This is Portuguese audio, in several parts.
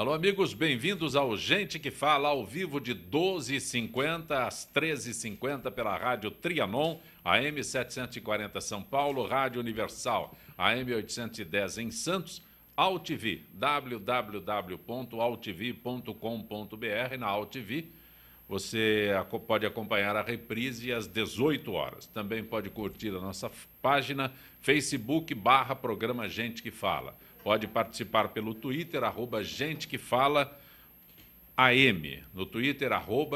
Alô, amigos, bem-vindos ao Gente que Fala, ao vivo de 12h50 às 13h50 pela Rádio Trianon, AM 740 São Paulo, Rádio Universal, AM 810 em Santos, AltV, www.altv.com.br. Na AltV você pode acompanhar a reprise às 18 horas. Também pode curtir a nossa página Facebook/programa Gente que Fala. Pode participar pelo Twitter, @Gente que Fala AM. No Twitter,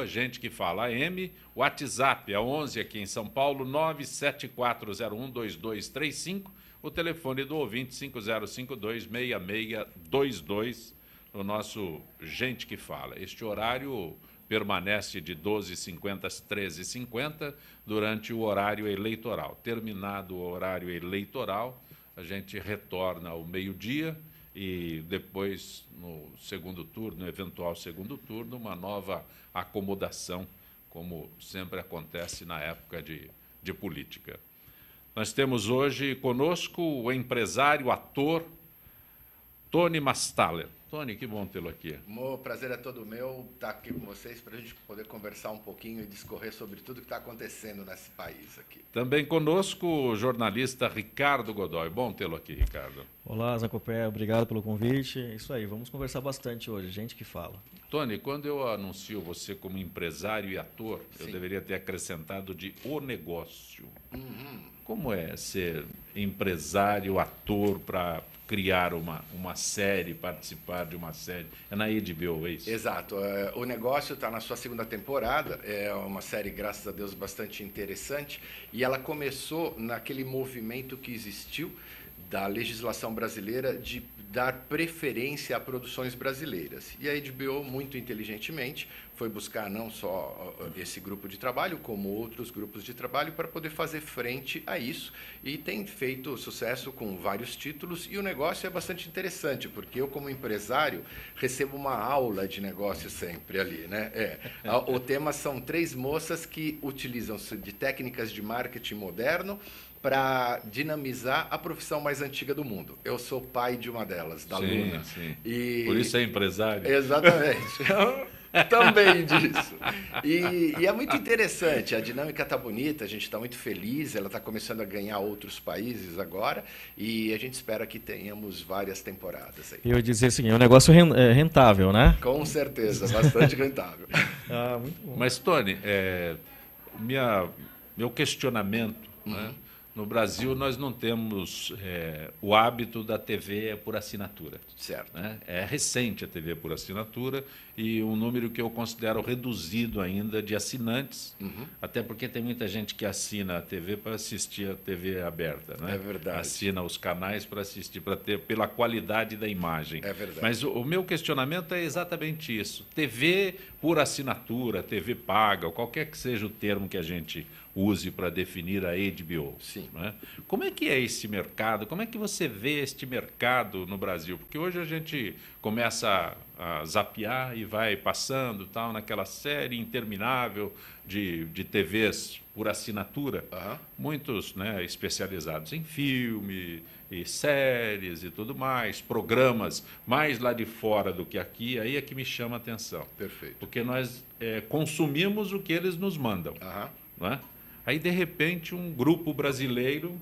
@Gente que Fala AM. WhatsApp é 11 aqui em São Paulo, 974012235. O telefone do ouvinte, 5052-6622, o nosso Gente que Fala. Este horário permanece de 12h50 às 13h50 durante o horário eleitoral. Terminado o horário eleitoral, a gente retorna ao meio-dia e depois, no segundo turno, no eventual segundo turno, uma nova acomodação, como sempre acontece na época de política. Nós temos hoje conosco o empresário, ator, Tony Mastaller. Tony, que bom tê-lo aqui. O prazer é todo meu estar aqui com vocês para a gente poder conversar um pouquinho e discorrer sobre tudo que está acontecendo nesse país aqui. Também conosco o jornalista Ricardo Godoy. Bom tê-lo aqui, Ricardo. Olá, Zacopé, obrigado pelo convite. É isso aí, vamos conversar bastante hoje, Gente que Fala. Tony, quando eu anuncio você como empresário e ator, Sim. eu deveria ter acrescentado de o negócio. Como é ser empresário, ator, para criar uma série, participar de uma série? É na HBO, é isso? Exato. O negócio está na sua segunda temporada. É uma série, graças a Deus, bastante interessante. E ela começou naquele movimento que existiu da legislação brasileira de dar preferência a produções brasileiras. E a HBO, muito inteligentemente, foi buscar não só esse grupo de trabalho, como outros grupos de trabalho para poder fazer frente a isso. E tem feito sucesso com vários títulos. E o negócio é bastante interessante, porque eu, como empresário, recebo uma aula de negócio sempre ali, né? O tema são 3 moças que utilizam-se de técnicas de marketing moderno para dinamizar a profissão mais antiga do mundo. Eu sou pai de uma delas, da Luna. Sim. E... Por isso é empresário. Exatamente. Também disso. E é muito interessante, a dinâmica está bonita, a gente está muito feliz, ela está começando a ganhar outros países agora e a gente espera que tenhamos várias temporadas aí. Eu ia dizer assim, é um negócio rentável, né? Com certeza, bastante rentável. Muito bom. Mas, Tony, meu questionamento, né? No Brasil, nós não temos o hábito da TV por assinatura. Certo. Né? É recente a TV por assinatura e um número que eu considero reduzido ainda de assinantes, até porque tem muita gente que assina a TV para assistir a TV aberta. Né? É verdade. Assina os canais para assistir, para ter pela qualidade da imagem. É verdade. Mas o meu questionamento é exatamente isso. TV por assinatura, TV paga, ou qualquer que seja o termo que a gente use para definir a HBO. Sim. Né? Como é que é esse mercado? Como é que você vê este mercado no Brasil? Porque hoje a gente começa a zapear e vai passando tal, naquela série interminável de TVs por assinatura, muitos, né, especializados em filme e séries e tudo mais, programas mais lá de fora do que aqui, aí é que me chama a atenção. Perfeito. Porque nós consumimos o que eles nos mandam. Não é? Aí, de repente, um grupo brasileiro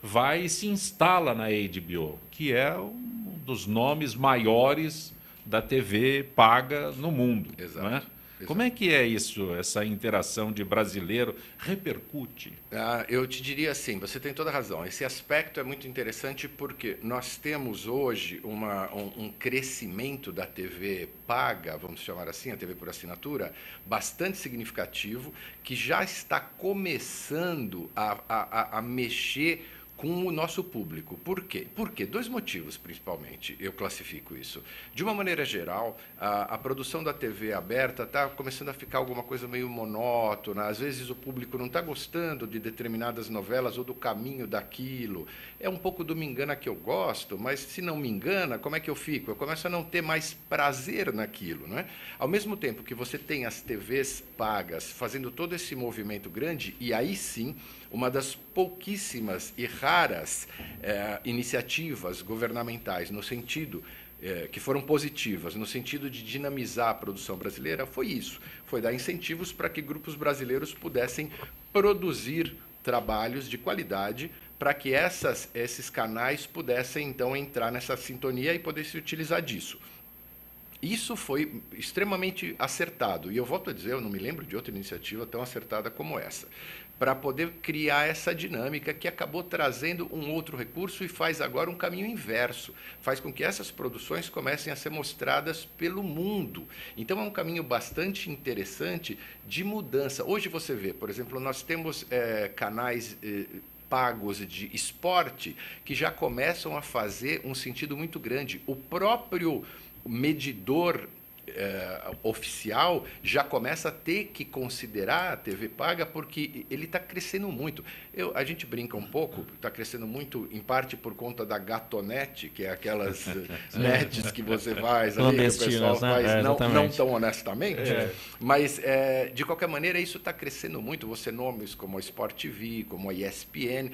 vai e se instala na HBO, que é um dos nomes maiores da TV paga no mundo. Exato. Não é? Como é que é isso, essa interação de brasileiro? Repercute? Eu te diria assim, você tem toda a razão. Esse aspecto é muito interessante porque nós temos hoje um crescimento da TV paga, vamos chamar assim, a TV por assinatura, bastante significativo, que já está começando a mexer com o nosso público. Por quê? Por quê? 2 motivos, principalmente, eu classifico isso. De uma maneira geral, a produção da TV aberta está começando a ficar alguma coisa meio monótona. Às vezes o público não está gostando de determinadas novelas ou do caminho daquilo. É um pouco do me engana que eu gosto, mas se não me engana, como é que eu fico? Eu começo a não ter mais prazer naquilo, não é? Ao mesmo tempo que você tem as TVs pagas fazendo todo esse movimento grande, e aí sim, uma das pouquíssimas e raras iniciativas governamentais no sentido que foram positivas, no sentido de dinamizar a produção brasileira, foi isso. Foi dar incentivos para que grupos brasileiros pudessem produzir trabalhos de qualidade para que esses canais pudessem, então, entrar nessa sintonia e poder se utilizar disso. Isso foi extremamente acertado. E eu volto a dizer, eu não me lembro de outra iniciativa tão acertada como essa, para poder criar essa dinâmica que acabou trazendo um outro recurso e faz agora um caminho inverso. Faz com que essas produções comecem a ser mostradas pelo mundo. Então, é um caminho bastante interessante de mudança. Hoje você vê, por exemplo, nós temos canais pagos de esporte que já começam a fazer um sentido muito grande. O próprio medidor oficial já começa a ter que considerar a TV paga porque ele está crescendo muito. A gente brinca um pouco, está crescendo muito em parte por conta da gatonete, que é aquelas nets que você faz ali, que o pessoal faz não tão honestamente, mas de qualquer maneira isso está crescendo muito. Você nomes como a Sport TV, como a ESPN,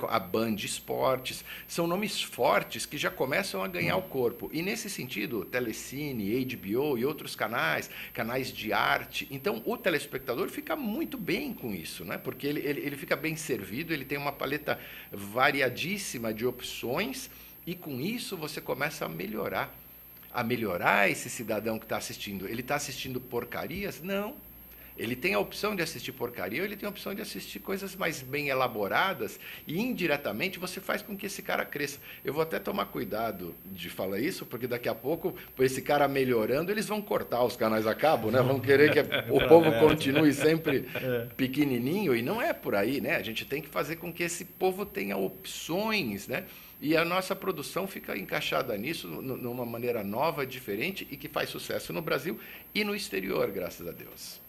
a Band Esportes, são nomes fortes que já começam a ganhar o corpo. E nesse sentido, Telecine, HBO e outros canais de arte. Então, o telespectador fica muito bem com isso, né? Porque ele fica bem servido, ele tem uma paleta variadíssima de opções e, com isso, você começa a melhorar esse cidadão que está assistindo. Ele está assistindo porcarias? Não. Ele tem a opção de assistir porcaria ou ele tem a opção de assistir coisas mais bem elaboradas e, indiretamente, você faz com que esse cara cresça. Eu vou até tomar cuidado de falar isso, porque daqui a pouco, por esse cara melhorando, eles vão cortar os canais a cabo, né? Vão querer que o povo continue sempre pequenininho, e não é por aí, né? A gente tem que fazer com que esse povo tenha opções, né? E a nossa produção fica encaixada nisso, numa maneira nova, diferente e que faz sucesso no Brasil e no exterior, graças a Deus.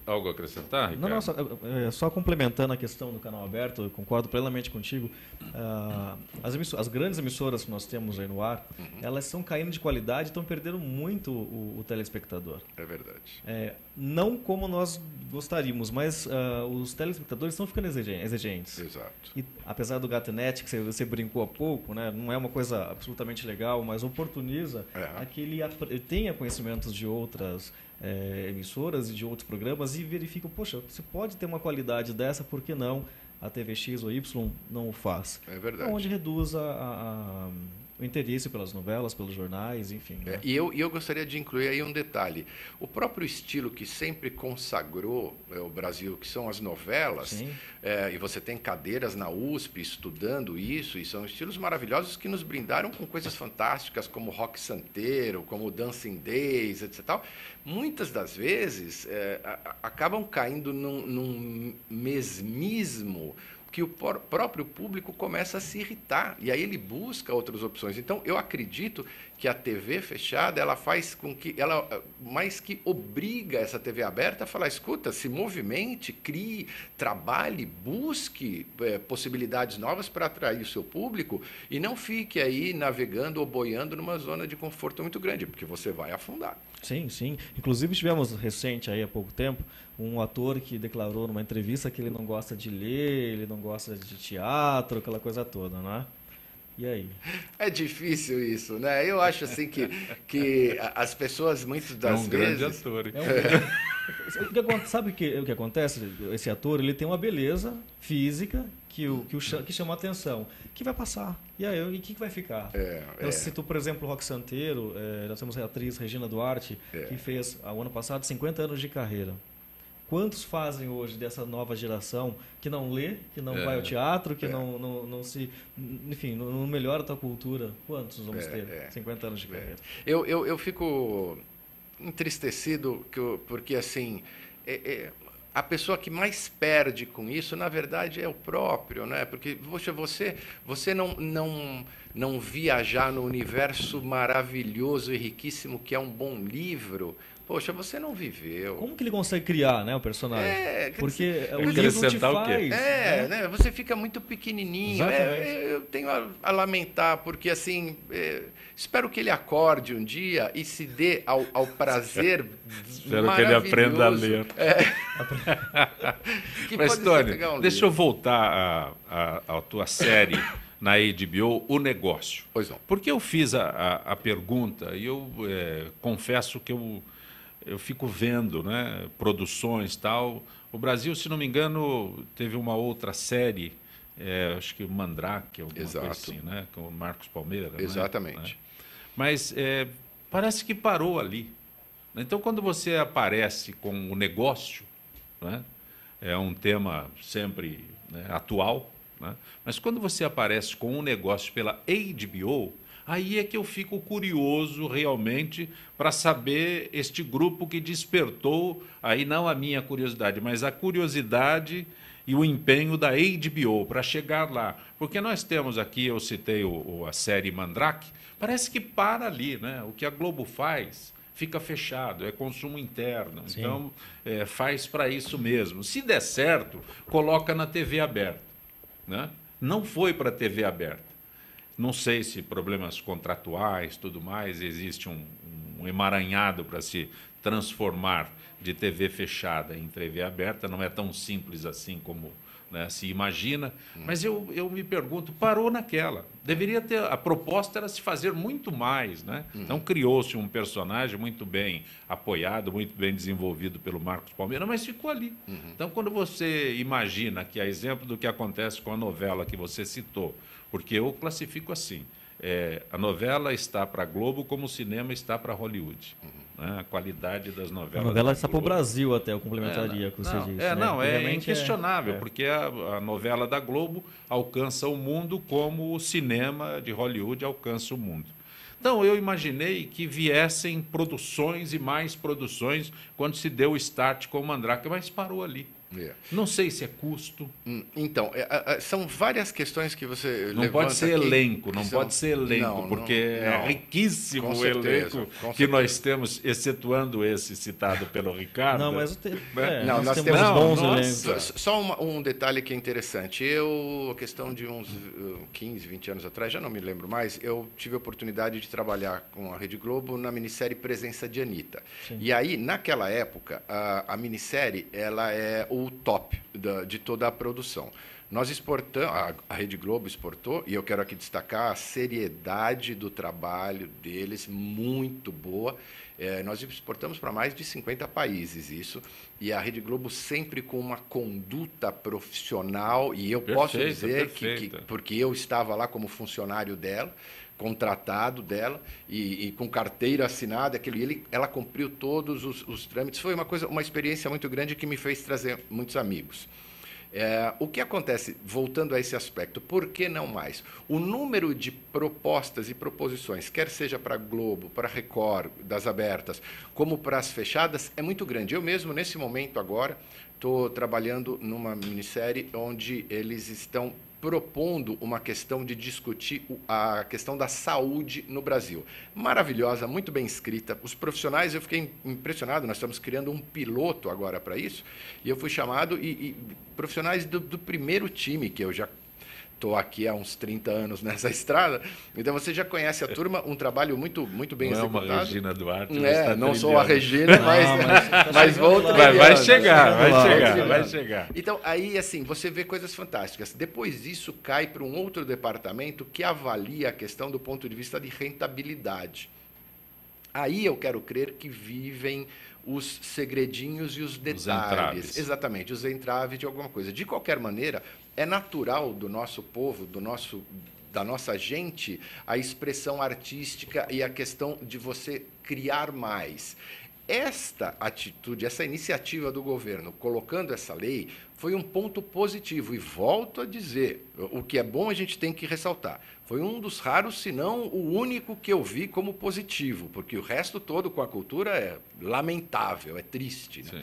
Algo a acrescentar, Ricardo? Não, só complementando a questão do canal aberto, eu concordo plenamente contigo. As grandes emissoras que nós temos aí no ar, elas estão caindo de qualidade e estão perdendo muito o telespectador. É verdade. Não como nós gostaríamos, mas os telespectadores estão ficando exigentes. Exato. E, apesar do Gatonete, que você brincou há pouco, né, não é uma coisa absolutamente legal, mas oportuniza a que ele tenha conhecimentos de outras emissoras e de outros programas e verificam, poxa, você pode ter uma qualidade dessa, por que não a TV X ou Y não o faz? É verdade. Onde reduz o interesse pelas novelas, pelos jornais, enfim. Né? E eu gostaria de incluir aí um detalhe. O próprio estilo que sempre consagrou o Brasil, que são as novelas, e você tem cadeiras na USP estudando isso, e são estilos maravilhosos que nos brindaram com coisas fantásticas, como Rock Santeiro, como Dancing Days, etc. Muitas das vezes acabam caindo num mesmismo que o próprio público começa a se irritar, e aí ele busca outras opções. Então, eu acredito que a TV fechada, ela faz com que, ela mais que obriga essa TV aberta a falar, escuta, se movimente, crie, trabalhe, busque possibilidades novas para atrair o seu público, e não fique aí navegando ou boiando numa zona de conforto muito grande, porque você vai afundar. Sim, sim. Inclusive, tivemos recente, aí, há pouco tempo, um ator que declarou numa entrevista que ele não gosta de ler, ele não gosta de teatro, aquela coisa toda, né? E aí? É difícil isso, né? Eu acho assim que as pessoas, muitas das vezes... grande ator. Sabe o que acontece? Esse ator, ele tem uma beleza física que chama a atenção, que vai passar. E aí, o que vai ficar? Eu cito, por exemplo, o Rock Santeiro, nós temos a atriz Regina Duarte, que fez, ao ano passado, 50 anos de carreira. Quantos fazem hoje dessa nova geração que não lê, que não vai ao teatro, que não se... Enfim, não melhora a tua cultura? Quantos vamos ter? 50 anos de carreira. Eu fico entristecido porque, assim... a pessoa que mais perde com isso, na verdade, é o próprio, né? Porque, poxa, você não viajar no universo maravilhoso e riquíssimo que é um bom livro, poxa, você não viveu. Como que ele consegue criar, né, o personagem? Porque o livro te faz. Né? Você fica muito pequenininho. Eu tenho a lamentar, porque, assim, espero que ele acorde um dia e se dê ao prazer espero que ele aprenda a ler. Que Mas, pode Tony, pegar um deixa livro. eu voltar à tua série na HBO o negócio. Pois não. Porque eu fiz a pergunta e eu confesso que eu fico vendo, né, produções e tal. O Brasil, se não me engano, teve uma outra série, acho que o Mandrake, alguma Exato. coisa assim, né, com o Marcos Palmeira. Exatamente. Né? Mas parece que parou ali. Então, quando você aparece com o negócio, né, é um tema sempre, né, atual, né, mas quando você aparece com um negócio pela HBO, aí é que eu fico curioso realmente para saber este grupo que despertou, aí não a minha curiosidade, mas a curiosidade e o empenho da HBO para chegar lá. Porque nós temos aqui, eu citei a série Mandrake, parece que para ali, né? O que a Globo faz fica fechado, é consumo interno. Sim. Então, faz para isso mesmo. Se der certo, coloca na TV aberta. Né? Não foi para a TV aberta. Não sei se problemas contratuais, tudo mais, existe um emaranhado para se transformar de TV fechada em TV aberta. Não é tão simples assim como, né, se imagina. Mas eu me pergunto, parou naquela. Deveria ter, a proposta era se fazer muito mais, né? Então criou-se um personagem muito bem apoiado, muito bem desenvolvido pelo Marcos Palmeira, mas ficou ali. Então, quando você imagina que, a exemplo do que acontece com a novela que você citou, porque eu classifico assim, a novela está para a Globo como o cinema está para Hollywood. Né? A qualidade das novelas. A novela está para o Brasil até, eu complementaria com você disse. Não, é inquestionável, porque a novela da Globo alcança o mundo como o cinema de Hollywood alcança o mundo. Então, eu imaginei que viessem produções e mais produções quando se deu o start com o Mandrake, mas parou ali. Não sei se é custo. Então, são várias questões que você levanta. Não pode ser elenco, pode ser elenco, porque é riquíssimo o elenco que nós temos, excetuando esse citado pelo Ricardo. Não, mas nós temos bons elencos. Só um detalhe que é interessante. A questão de uns 15, 20 anos atrás, já não me lembro mais, eu tive a oportunidade de trabalhar com a Rede Globo na minissérie Presença de Anitta. Sim. E aí, naquela época, a minissérie ela é o top de toda a produção. Nós exportamos, a Rede Globo exportou, e eu quero aqui destacar a seriedade do trabalho deles, muito boa. Nós exportamos para mais de 50 países isso, e a Rede Globo sempre com uma conduta profissional, e eu posso dizer que porque eu estava lá como funcionário dela, contratado dela e com carteira assinada, ela cumpriu todos os trâmites. Foi uma experiência muito grande que me fez trazer muitos amigos. O que acontece, voltando a esse aspecto, por que não mais? O número de propostas e proposições, quer seja para a Globo, para a Record, das abertas, como para as fechadas, é muito grande. Eu mesmo, nesse momento agora, estou trabalhando numa minissérie onde eles estão propondo uma questão de discutir a questão da saúde no Brasil. Maravilhosa, muito bem escrita. Os profissionais, eu fiquei impressionado, nós estamos criando um piloto agora para isso, e eu fui chamado, e profissionais do primeiro time, que eu já estou aqui há uns 30 anos nessa estrada, então você já conhece a turma, um trabalho muito bem executado. Não é uma Regina Duarte. Não sou a Regina, mas vou trilhando. Vai chegar. Então, aí, assim, você vê coisas fantásticas. Depois disso, cai para um outro departamento que avalia a questão do ponto de vista de rentabilidade. Aí eu quero crer que vivem os segredinhos e os detalhes. Os entraves. Exatamente, os entraves de alguma coisa. De qualquer maneira, é natural do nosso povo, da nossa gente, a expressão artística e a questão de você criar mais. Esta atitude, essa iniciativa do governo, colocando essa lei, foi um ponto positivo. E volto a dizer, o que é bom a gente tem que ressaltar. Foi um dos raros, se não o único que eu vi como positivo, porque o resto todo com a cultura é lamentável, é triste. Né?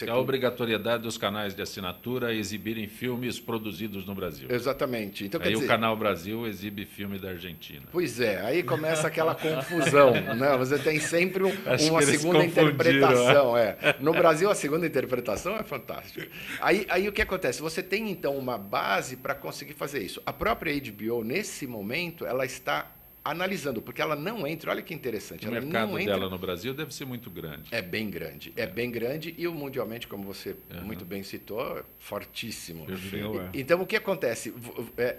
A obrigatoriedade dos canais de assinatura exibirem filmes produzidos no Brasil. Exatamente. Então, aí o Canal Brasil exibe filme da Argentina. Pois é, aí começa aquela confusão. Né? Você tem sempre uma segunda interpretação. No Brasil, a segunda interpretação é fantástica. Aí o que acontece? Você tem, então, uma base para conseguir fazer isso. A própria HBO, nesse momento, ela está analisando, porque ela não entra, olha que interessante. O mercado dela no Brasil deve ser muito grande. É bem grande, é bem grande e o mundialmente, como você muito bem citou, fortíssimo. Então, o que acontece?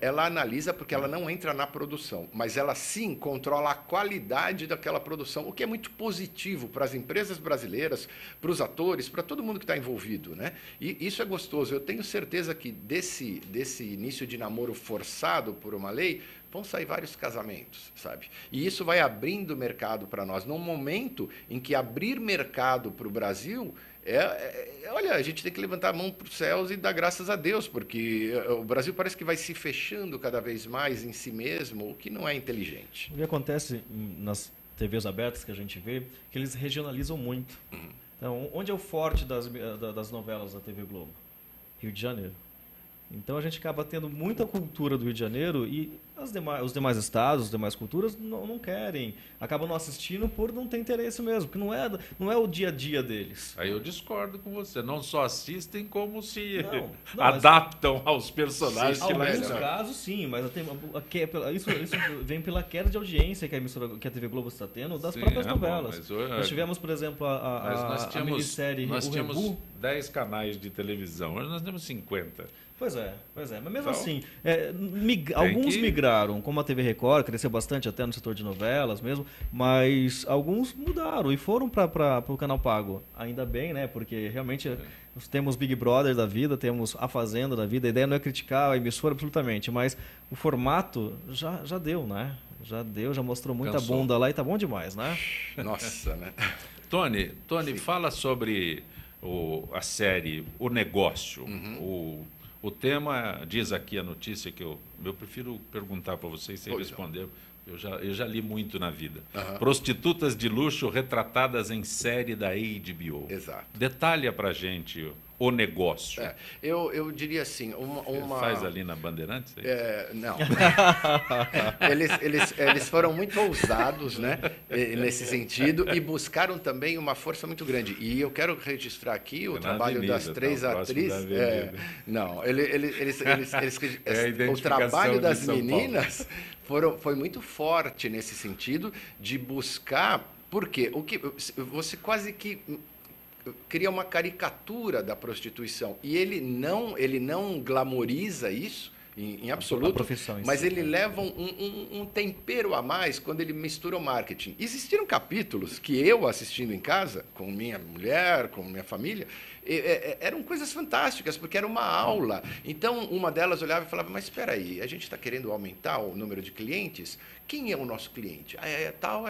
Ela analisa porque ela não entra na produção, mas ela sim controla a qualidade daquela produção, o que é muito positivo para as empresas brasileiras, para os atores, para todo mundo que está envolvido, né? E isso é gostoso. Eu tenho certeza que desse início de namoro forçado por uma lei, vão sair vários casamentos, sabe? E isso vai abrindo mercado para nós. Num momento em que abrir mercado para o Brasil, olha, a gente tem que levantar a mão para os céus e dar graças a Deus, porque o Brasil parece que vai se fechando cada vez mais em si mesmo, o que não é inteligente. O que acontece nas TVs abertas que a gente vê, que eles regionalizam muito. Então, onde é o forte das novelas da TV Globo? Rio de Janeiro. Então a gente acaba tendo muita cultura do Rio de Janeiro e os demais estados, as demais culturas não querem, acabam não assistindo por não ter interesse mesmo, porque não é o dia a dia deles. Aí eu discordo com você, não só assistem como se adaptam aos personagens. Em alguns casos sim, mas isso vem pela queda de audiência que a TV Globo está tendo das próprias novelas. Nós tivemos, por exemplo, a minissérie nós tínhamos 10 canais de televisão, hoje nós temos 50. Pois é. Mas mesmo assim, alguns migraram, como a TV Record, cresceu bastante até no setor de novelas mesmo, mas alguns mudaram e foram para o canal pago. Ainda bem, né? Porque realmente nós temos Big Brother da vida, temos A Fazenda da vida. A ideia não é criticar a emissora absolutamente, mas o formato já deu, né? Já mostrou muita bunda lá e tá bom demais, né? Nossa, né? Tony, fala sobre a série O Negócio. O tema, diz aqui a notícia que eu prefiro perguntar para vocês sem responder, eu já li muito na vida. Prostitutas de luxo retratadas em série da HBO. Exato. Detalha para a gente O Negócio. Eu diria assim, uma... Faz ali na Bandeirantes? Não. eles foram muito ousados, né, nesse sentido e buscaram também uma força muito grande. E eu quero registrar aqui o trabalho das 3 atrizes. Não, o trabalho das meninas foi muito forte nesse sentido de buscar... Por quê? Você quase que cria uma caricatura da prostituição e ele não glamoriza isso em absoluto, mas ele leva um tempero a mais quando ele mistura o marketing. Existiram capítulos que eu, assistindo em casa, com minha mulher, com minha família, eram coisas fantásticas, porque era uma aula. Então, uma delas olhava e falava, mas espera aí, a gente está querendo aumentar o número de clientes? Quem é o nosso cliente? É tal.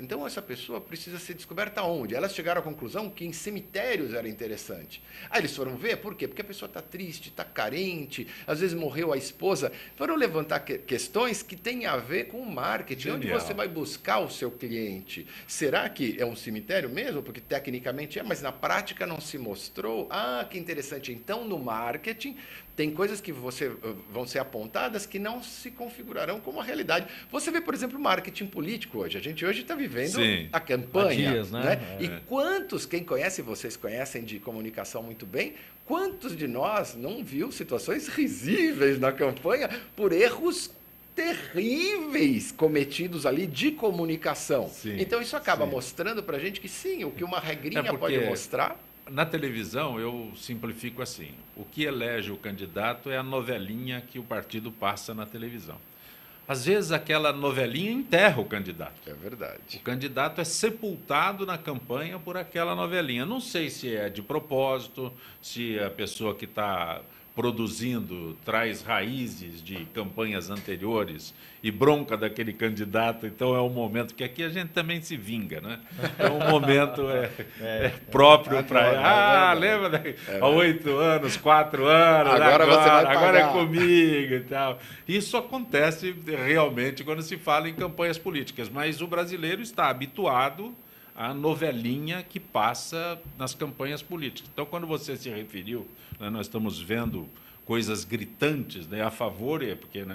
Então, essa pessoa precisa ser descoberta onde? Elas chegaram à conclusão que em cemitérios era interessante. Aí eles foram ver, por quê? Porque a pessoa está triste, está carente, às vezes morreu a esposa. Foram levantar questões que têm a ver com o marketing. Genial. Onde você vai buscar o seu cliente? Será que é um cemitério mesmo? Porque tecnicamente mas na prática não se mostrou. Que interessante. Então, no marketing, tem coisas que vão ser apontadas que não se configurarão como a realidade. Você vê, por exemplo, o marketing político hoje. A gente hoje está vivendo a campanha. Há dias, né? E quem conhece, vocês conhecem de comunicação muito bem, quantos de nós não viu situações risíveis na campanha por erros terríveis cometidos ali de comunicação? Então, isso acaba mostrando para a gente que sim, o que uma regrinha pode mostrar... Na televisão, eu simplifico assim. O que elege o candidato é a novelinha que o partido passa na televisão. Às vezes, aquela novelinha enterra o candidato. É verdade. O candidato é sepultado na campanha por aquela novelinha. Não sei se é de propósito, se a pessoa que está produzindo traz raízes de campanhas anteriores e bronca daquele candidato, então é um momento que aqui a gente também se vinga, né? É um momento próprio para... lembra? Há 8 anos, 4 anos, agora você vai pagar. Agora é comigo e tal. Isso acontece realmente quando se fala em campanhas políticas, mas o brasileiro está habituado à novelinha que passa nas campanhas políticas. Então, quando você se referiu, né, nós estamos vendo coisas gritantes, né, a favor, porque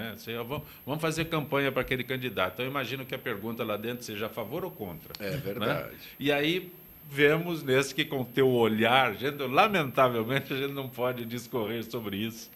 vamos fazer campanha para aquele candidato. Então, eu imagino que a pergunta lá dentro seja a favor ou contra. É verdade. Né? E aí vemos nesse que, com o teu olhar, lamentavelmente, a gente não pode discorrer sobre isso,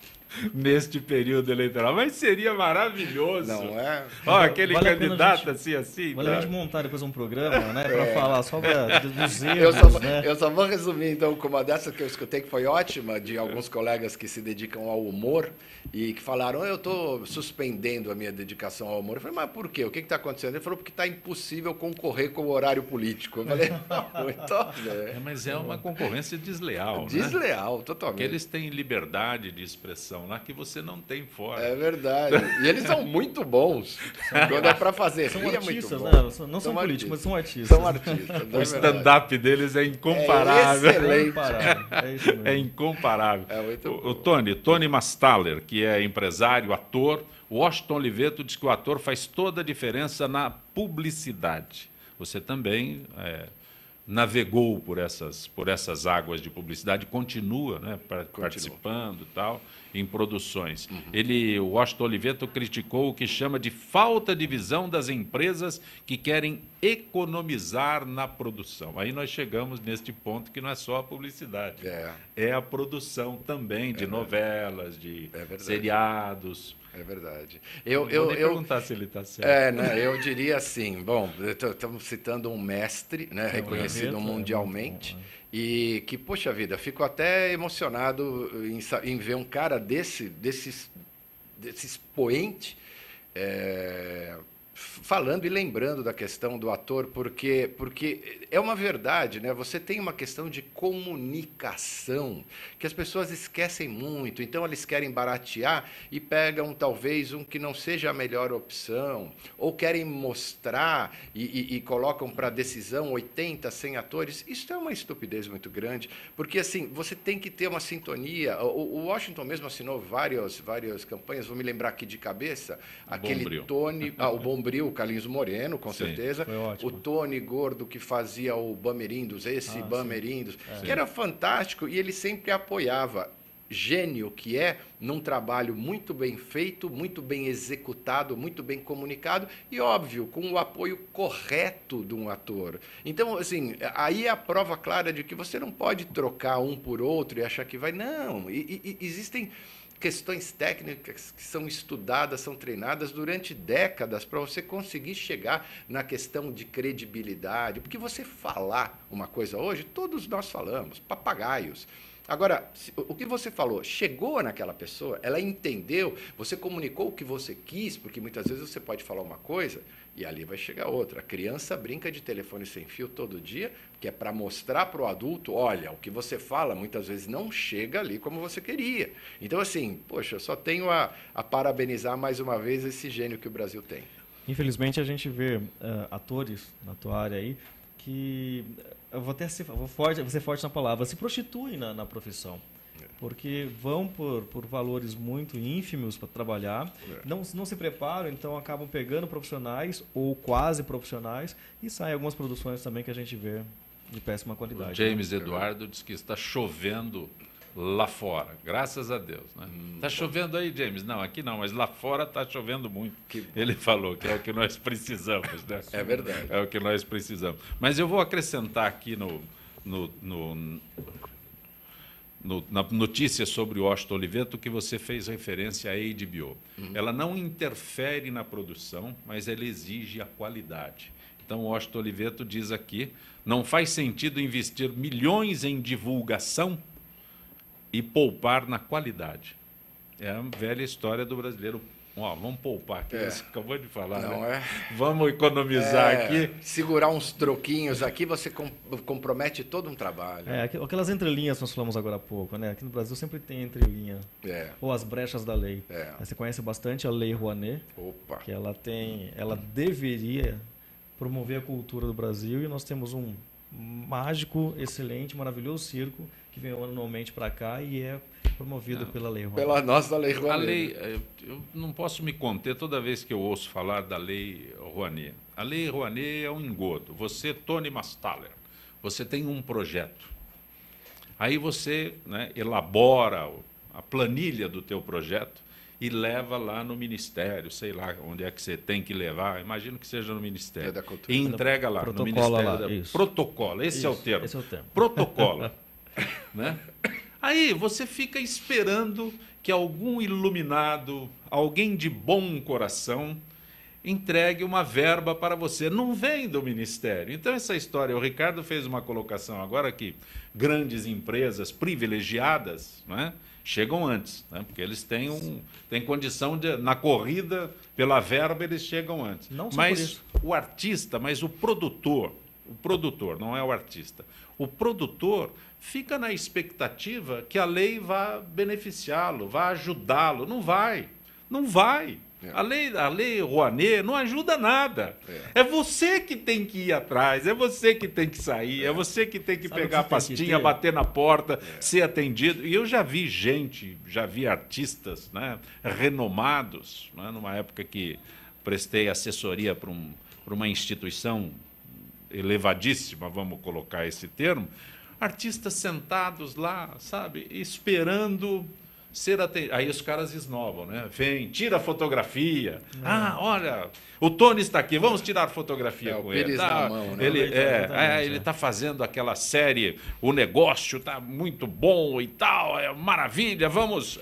neste período eleitoral. Mas seria maravilhoso. Não é? Ó, aquele candidato assim. Vale a gente montar depois um programa, né? Para falar só dos erros, eu só vou resumir, então, com uma dessas que eu escutei que foi ótima, de alguns colegas que se dedicam ao humor e que falaram, eu estou suspendendo a minha dedicação ao humor. Eu falei, mas por quê? O que está acontecendo? Ele falou, porque está impossível concorrer com o horário político. Eu falei, mas é uma concorrência desleal, desleal, totalmente. Porque eles têm liberdade de expressão lá que você não tem fora. É verdade. E eles são muito bons. Quando é para fazer são rir, artistas, é muito bom. Né? Não são políticos, mas são artistas. São artistas. O stand-up deles é incomparável. É incomparável. É muito bom. O Tony Mastaller, que é empresário, ator, o Washington Oliveto diz que o ator faz toda a diferença na publicidade. Você também navegou por essas águas de publicidade, continua, né, participando e tal, em produções. O Washington Oliveto criticou o que chama de falta de visão das empresas que querem economizar na produção. Aí nós chegamos neste ponto que não é só a publicidade, é a produção também de novelas, de seriados. É verdade. Eu vou nem perguntar se ele está certo. Eu diria assim, bom, estamos citando um mestre, né, reconhecido mundialmente, e que, poxa vida, fico até emocionado em ver um cara desse expoente falando e lembrando da questão do ator, porque é uma verdade, né? Você tem uma questão de comunicação que as pessoas esquecem muito, então eles querem baratear e pegam talvez um que não seja a melhor opção, ou querem mostrar e colocam para decisão 80, 100 atores. Isso é uma estupidez muito grande, porque assim, você tem que ter uma sintonia. O Washington mesmo assinou várias campanhas, vou me lembrar aqui de cabeça, aquele Tony, o Bombril, o Carlinhos Moreno, com certeza. O Tony Gordo, que fazia o Bamerindos, Bamerindos, que era fantástico, e ele sempre apoiava. Gênio que num trabalho muito bem feito, muito bem executado, muito bem comunicado e, óbvio, com o apoio correto de um ator. Então, assim, aí é a prova clara de que você não pode trocar um por outro e achar que vai... Não, existem questões técnicas que são estudadas, são treinadas durante décadas para você conseguir chegar na questão de credibilidade. Porque você falar uma coisa hoje, todos nós falamos, papagaios. Agora, o que você falou, chegou naquela pessoa, ela entendeu, você comunicou o que você quis, porque muitas vezes você pode falar uma coisa e ali vai chegar outra. A criança brinca de telefone sem fio todo dia, que é para mostrar para o adulto, olha, o que você fala muitas vezes não chega ali como você queria. Então, assim, poxa, eu só tenho a parabenizar mais uma vez esse gênio que o Brasil tem. Infelizmente, a gente vê atores na tua área aí que... Eu vou ser forte na palavra, se prostituem na profissão, porque vão por valores muito ínfimos para trabalhar, não se preparam, então acabam pegando profissionais ou quase profissionais e saem algumas produções também que a gente vê de péssima qualidade. O James Eduardo diz que está chovendo lá fora, graças a Deus. Está chovendo aí, James? Não, aqui não, mas lá fora está chovendo muito. Ele falou que é o que nós precisamos. Né? É verdade. É o que nós precisamos. Mas eu vou acrescentar aqui na notícia sobre o Washington Oliveto que você fez referência à HBO. Ela não interfere na produção, mas ela exige a qualidade. Então, o Washington Oliveto diz aqui, não faz sentido investir milhões em divulgação e poupar na qualidade. É a velha história do brasileiro. Vamos poupar aqui, você acabou de falar. Não né? Vamos economizar aqui. Segurar uns troquinhos aqui, você compromete todo um trabalho. Aquelas entrelinhas que nós falamos agora há pouco, né? Aqui no Brasil sempre tem entrelinha. Ou as brechas da lei. Você conhece bastante a Lei Rouanet, que ela deveria promover a cultura do Brasil, e nós temos um mágico, excelente, maravilhoso circo que vem anualmente para cá e é promovido pela Lei Rouanet. Pela nossa Lei Rouanet. A lei, eu não posso me conter toda vez que eu ouço falar da Lei Rouanet. A Lei Rouanet é um engodo. Você, Tony Mastaller, você tem um projeto. Aí você, né, elabora a planilha do teu projeto e leva lá no Ministério, sei lá onde é que você tem que levar, imagino que seja no Ministério, e entrega lá no Ministério. Protocolo, esse é o termo. Esse é o termo. Protocola. Né? Aí você fica esperando que algum iluminado, alguém de bom coração, entregue uma verba para você. Não vem do Ministério. Então, essa história, o Ricardo fez uma colocação agora que grandes empresas privilegiadas, né, chegam antes, né, porque eles têm condição de, na corrida pela verba, eles chegam antes. Não só mas por isso. o artista, mas o produtor, não é o artista, o produtor fica na expectativa que a lei vá beneficiá-lo, vá ajudá-lo. Não vai. Não vai. A lei Rouanet não ajuda nada. É você que tem que ir atrás, é você que tem que sair, é você que tem que pegar a pastinha, bater na porta, ser atendido. E eu já vi gente, já vi artistas, né, renomados, né, numa época que prestei assessoria para uma instituição elevadíssima, vamos colocar esse termo, artistas sentados lá, sabe, esperando ser atendido. Aí os caras esnovam, né? Vem, tira a fotografia. Olha, o Tony está aqui, vamos tirar fotografia com ele. Tá? Mão, né? Ele está fazendo aquela série, o negócio está muito bom e tal, é maravilha, vamos.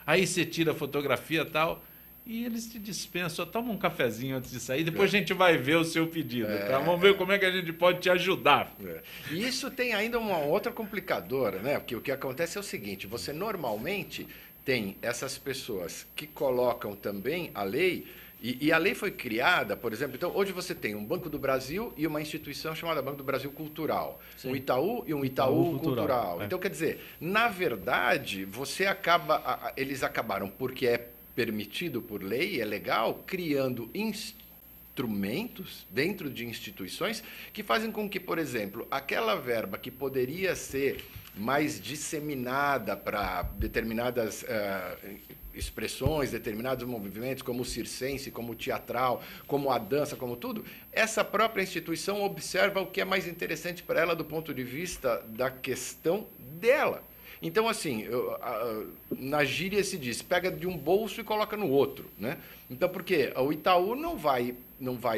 Aí você tira a fotografia e tal. E eles te dispensam, toma um cafezinho antes de sair, depois a gente vai ver o seu pedido, tá? Vamos ver como é que a gente pode te ajudar. E isso tem ainda uma outra complicadora, né? Porque o que acontece é o seguinte, você normalmente tem essas pessoas que colocam também a lei, e a lei foi criada, por exemplo, então hoje você tem um Banco do Brasil e uma instituição chamada Banco do Brasil Cultural. Sim. Um Itaú e um Itaú Cultural. Então, quer dizer, na verdade, eles acabaram, porque é permitido por lei, é legal, criando instrumentos dentro de instituições que fazem com que, por exemplo, aquela verba que poderia ser mais disseminada para determinadas expressões, determinados movimentos, como o circense, como o teatral, como a dança, como tudo, essa própria instituição observa o que é mais interessante para ela do ponto de vista da questão dela. Então, assim, na gíria se diz, pega de um bolso e coloca no outro, né? Então, por quê? O Itaú não vai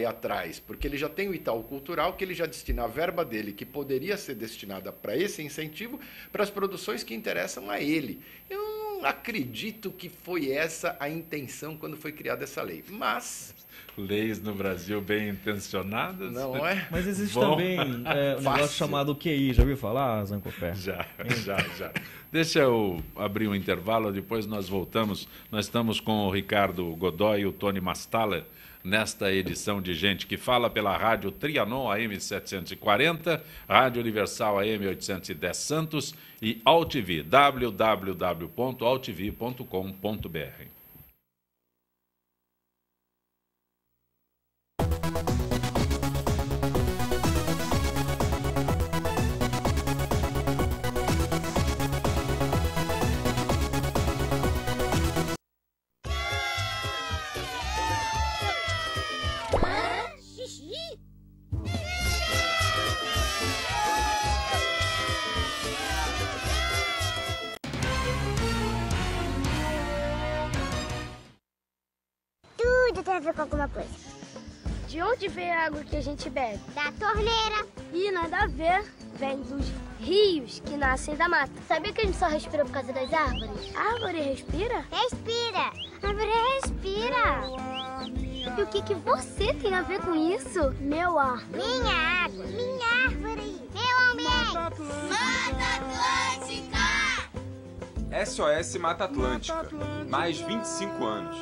atrás, porque ele já tem o Itaú Cultural, que ele já destina a verba dele, que poderia ser destinada para esse incentivo, para as produções que interessam a ele. Eu não acredito que foi essa a intenção quando foi criada essa lei, mas... Leis no Brasil bem intencionadas. Não é? Mas existe também um negócio chamado QI, já ouviu falar, Zancopé? Já. Deixa eu abrir um intervalo, depois nós voltamos. Nós estamos com o Ricardo Godoy e o Tony Mastaller nesta edição de Gente que Fala pela Rádio Trianon AM 740, Rádio Universal AM 810 Santos e AltV, www.altv.com.br. Tudo tem a ver com alguma coisa. De onde vem a água que a gente bebe? Da torneira. Ih, nada a ver. Vem dos rios que nascem da mata. Sabia que a gente só respira por causa das árvores? A árvore respira? Respira. A árvore respira. E o que você tem a ver com isso? Meu ar. Minha água. Minha árvore. Meu ambiente. Mata Atlântica. SOS Mata Atlântica. Mais 25 anos.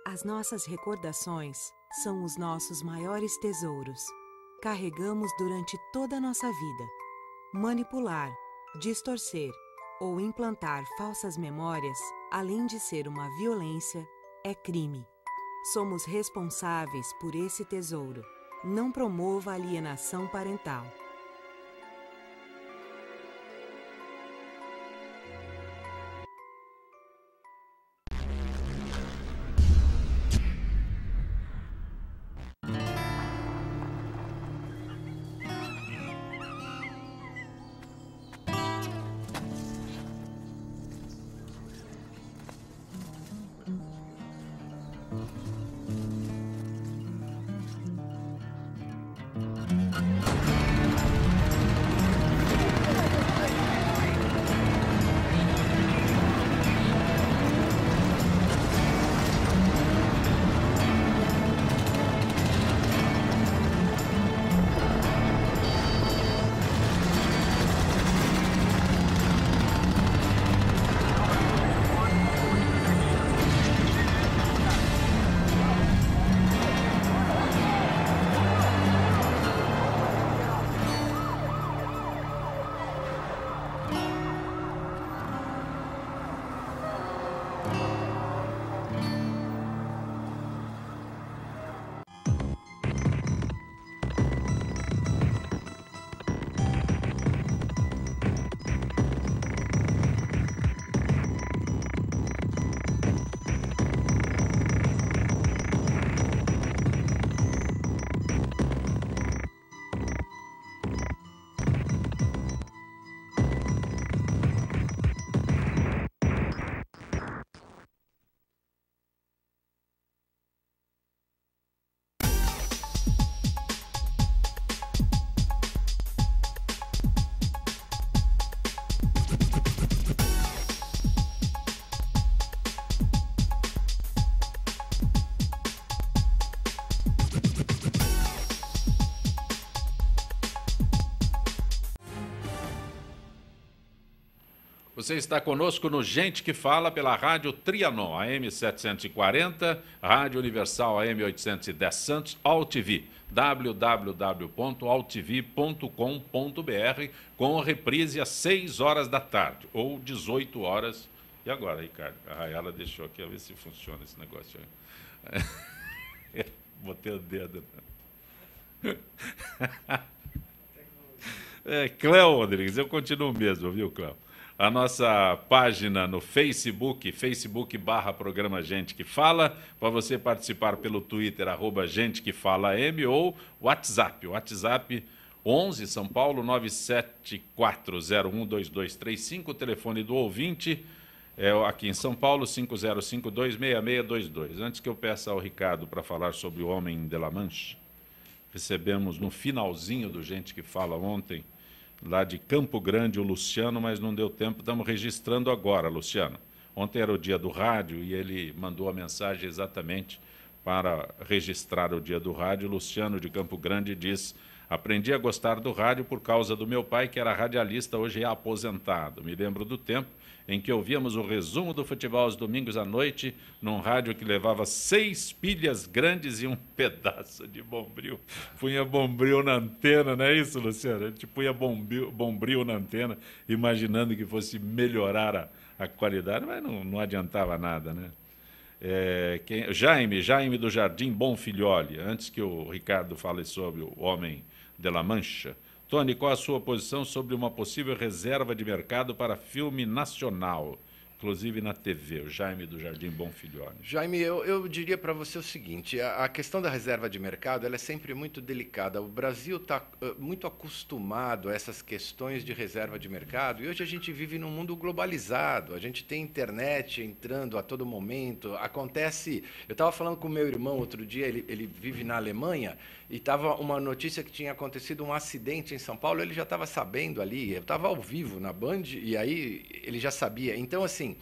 As nossas recordações são os nossos maiores tesouros. Carregamos durante toda a nossa vida. Manipular, distorcer ou implantar falsas memórias, além de ser uma violência, é crime. Somos responsáveis por esse tesouro. Não promova alienação parental. Você está conosco no Gente que Fala pela Rádio Trianon, AM 740, Rádio Universal AM 810 Santos, AltV, www.altv.com.br, com reprise às 6 horas da tarde, ou 18 horas. E agora, Ricardo? A Rayala deixou aqui, a ver se funciona esse negócio aí. Botei o dedo. Cléo Rodrigues, eu continuo mesmo, viu, Cléo? A nossa página no Facebook, Facebook/Programa Gente que Fala, para você participar pelo Twitter, @GenteQueFalaM, ou WhatsApp, 11 São Paulo 974012235, o telefone do ouvinte, aqui em São Paulo, 50526622. Antes que eu peça ao Ricardo para falar sobre o Homem de la Mancha, recebemos no finalzinho do Gente que Fala ontem, lá de Campo Grande, o Luciano, mas não deu tempo, estamos registrando agora, Luciano. Ontem era o dia do rádio e ele mandou a mensagem exatamente para registrar o dia do rádio. Luciano, de Campo Grande, diz: aprendi a gostar do rádio por causa do meu pai, que era radialista, hoje é aposentado. Me lembro do tempo em que ouvíamos o resumo do futebol aos domingos à noite, num rádio que levava 6 pilhas grandes e um pedaço de bombril. Punha bombril na antena, não é isso, Luciano? A gente punha bombril na antena, imaginando que fosse melhorar a qualidade, mas não adiantava nada, né? Jaime do Jardim Bonfilholi, antes que o Ricardo fale sobre o Homem de la Mancha. Tony, qual a sua posição sobre uma possível reserva de mercado para filme nacional, inclusive na TV? O Jaime do Jardim Bonfilholi. Jaime, eu diria para você o seguinte, a questão da reserva de mercado ela é sempre muito delicada. O Brasil está muito acostumado a essas questões de reserva de mercado, e hoje a gente vive num mundo globalizado, a gente tem internet entrando a todo momento, acontece... Eu estava falando com o meu irmão outro dia, ele vive na Alemanha, e estava uma notícia que tinha acontecido um acidente em São Paulo, ele já estava sabendo ali, eu estava ao vivo na Band, e aí ele já sabia. Então, assim,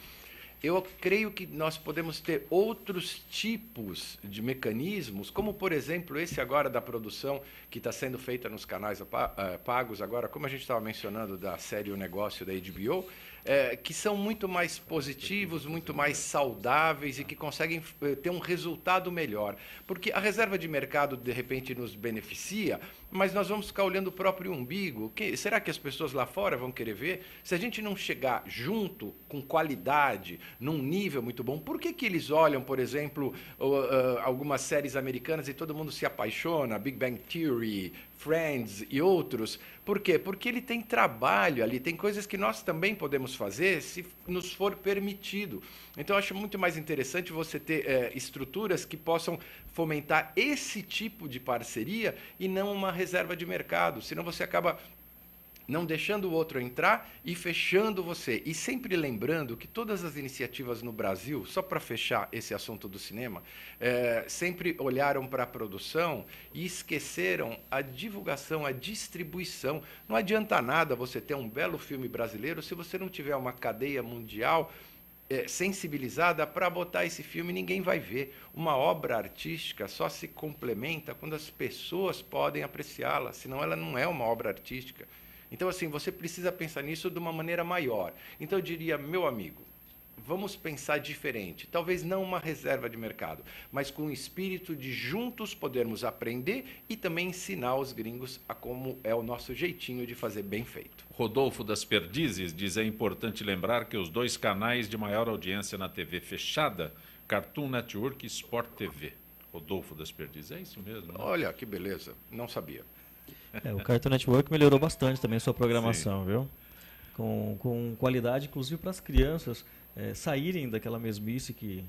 eu creio que nós podemos ter outros tipos de mecanismos, como, por exemplo, esse agora da produção que está sendo feita nos canais pagos agora, como a gente estava mencionando da série O Negócio da HBO, que são muito mais positivos, muito mais saudáveis e que conseguem ter um resultado melhor. Porque a reserva de mercado, de repente, nos beneficia, mas nós vamos ficar olhando o próprio umbigo. Será que as pessoas lá fora vão querer ver? Se a gente não chegar junto, com qualidade, num nível muito bom, por que eles olham, por exemplo, algumas séries americanas e todo mundo se apaixona, Big Bang Theory, Friends e outros? Por quê? Porque ele tem trabalho ali, tem coisas que nós também podemos fazer se nos for permitido. Então, eu acho muito mais interessante você ter estruturas que possam fomentar esse tipo de parceria e não uma reserva de mercado, senão você acaba não deixando o outro entrar e fechando você. E sempre lembrando que todas as iniciativas no Brasil, só para fechar esse assunto do cinema, sempre olharam para a produção e esqueceram a divulgação, a distribuição. Não adianta nada você ter um belo filme brasileiro se você não tiver uma cadeia mundial sensibilizada para botar esse filme, ninguém vai ver. Uma obra artística só se complementa quando as pessoas podem apreciá-la, senão ela não é uma obra artística. Então, assim, você precisa pensar nisso de uma maneira maior. Então, eu diria, meu amigo, vamos pensar diferente. Talvez não uma reserva de mercado, mas com o espírito de juntos podermos aprender e também ensinar os gringos a como é o nosso jeitinho de fazer bem feito. Rodolfo das Perdizes diz: é importante lembrar que os 2 canais de maior audiência na TV fechada, Cartoon Network e Sport TV. Rodolfo das Perdizes, é isso mesmo, né? Olha, que beleza, não sabia. O Cartoon Network melhorou bastante também a sua programação, Sim. Viu? Com qualidade, inclusive para as crianças saírem daquela mesmice que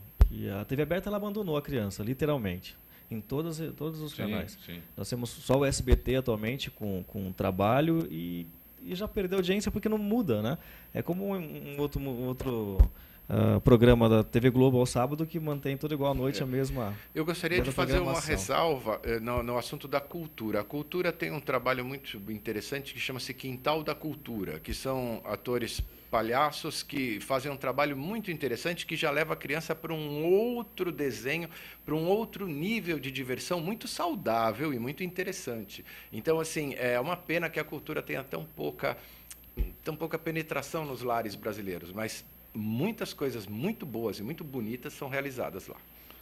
a TV aberta ela abandonou a criança, literalmente, em todos os canais. Sim. Nós temos só o SBT atualmente com trabalho e já perdeu audiência porque não muda, né? É como um outro programa da TV Globo ao sábado que mantém tudo igual à noite, a mesma. Eu gostaria de fazer uma ressalva no assunto da cultura. A cultura tem um trabalho muito interessante que chama-se Quintal da Cultura, que são atores palhaços que fazem um trabalho muito interessante que já leva a criança para um outro desenho, para um outro nível de diversão muito saudável e muito interessante. Então, assim, é uma pena que a cultura tenha tão pouca tão pouca penetração nos lares brasileiros, mas muitas coisas muito boas e muito bonitas são realizadas lá.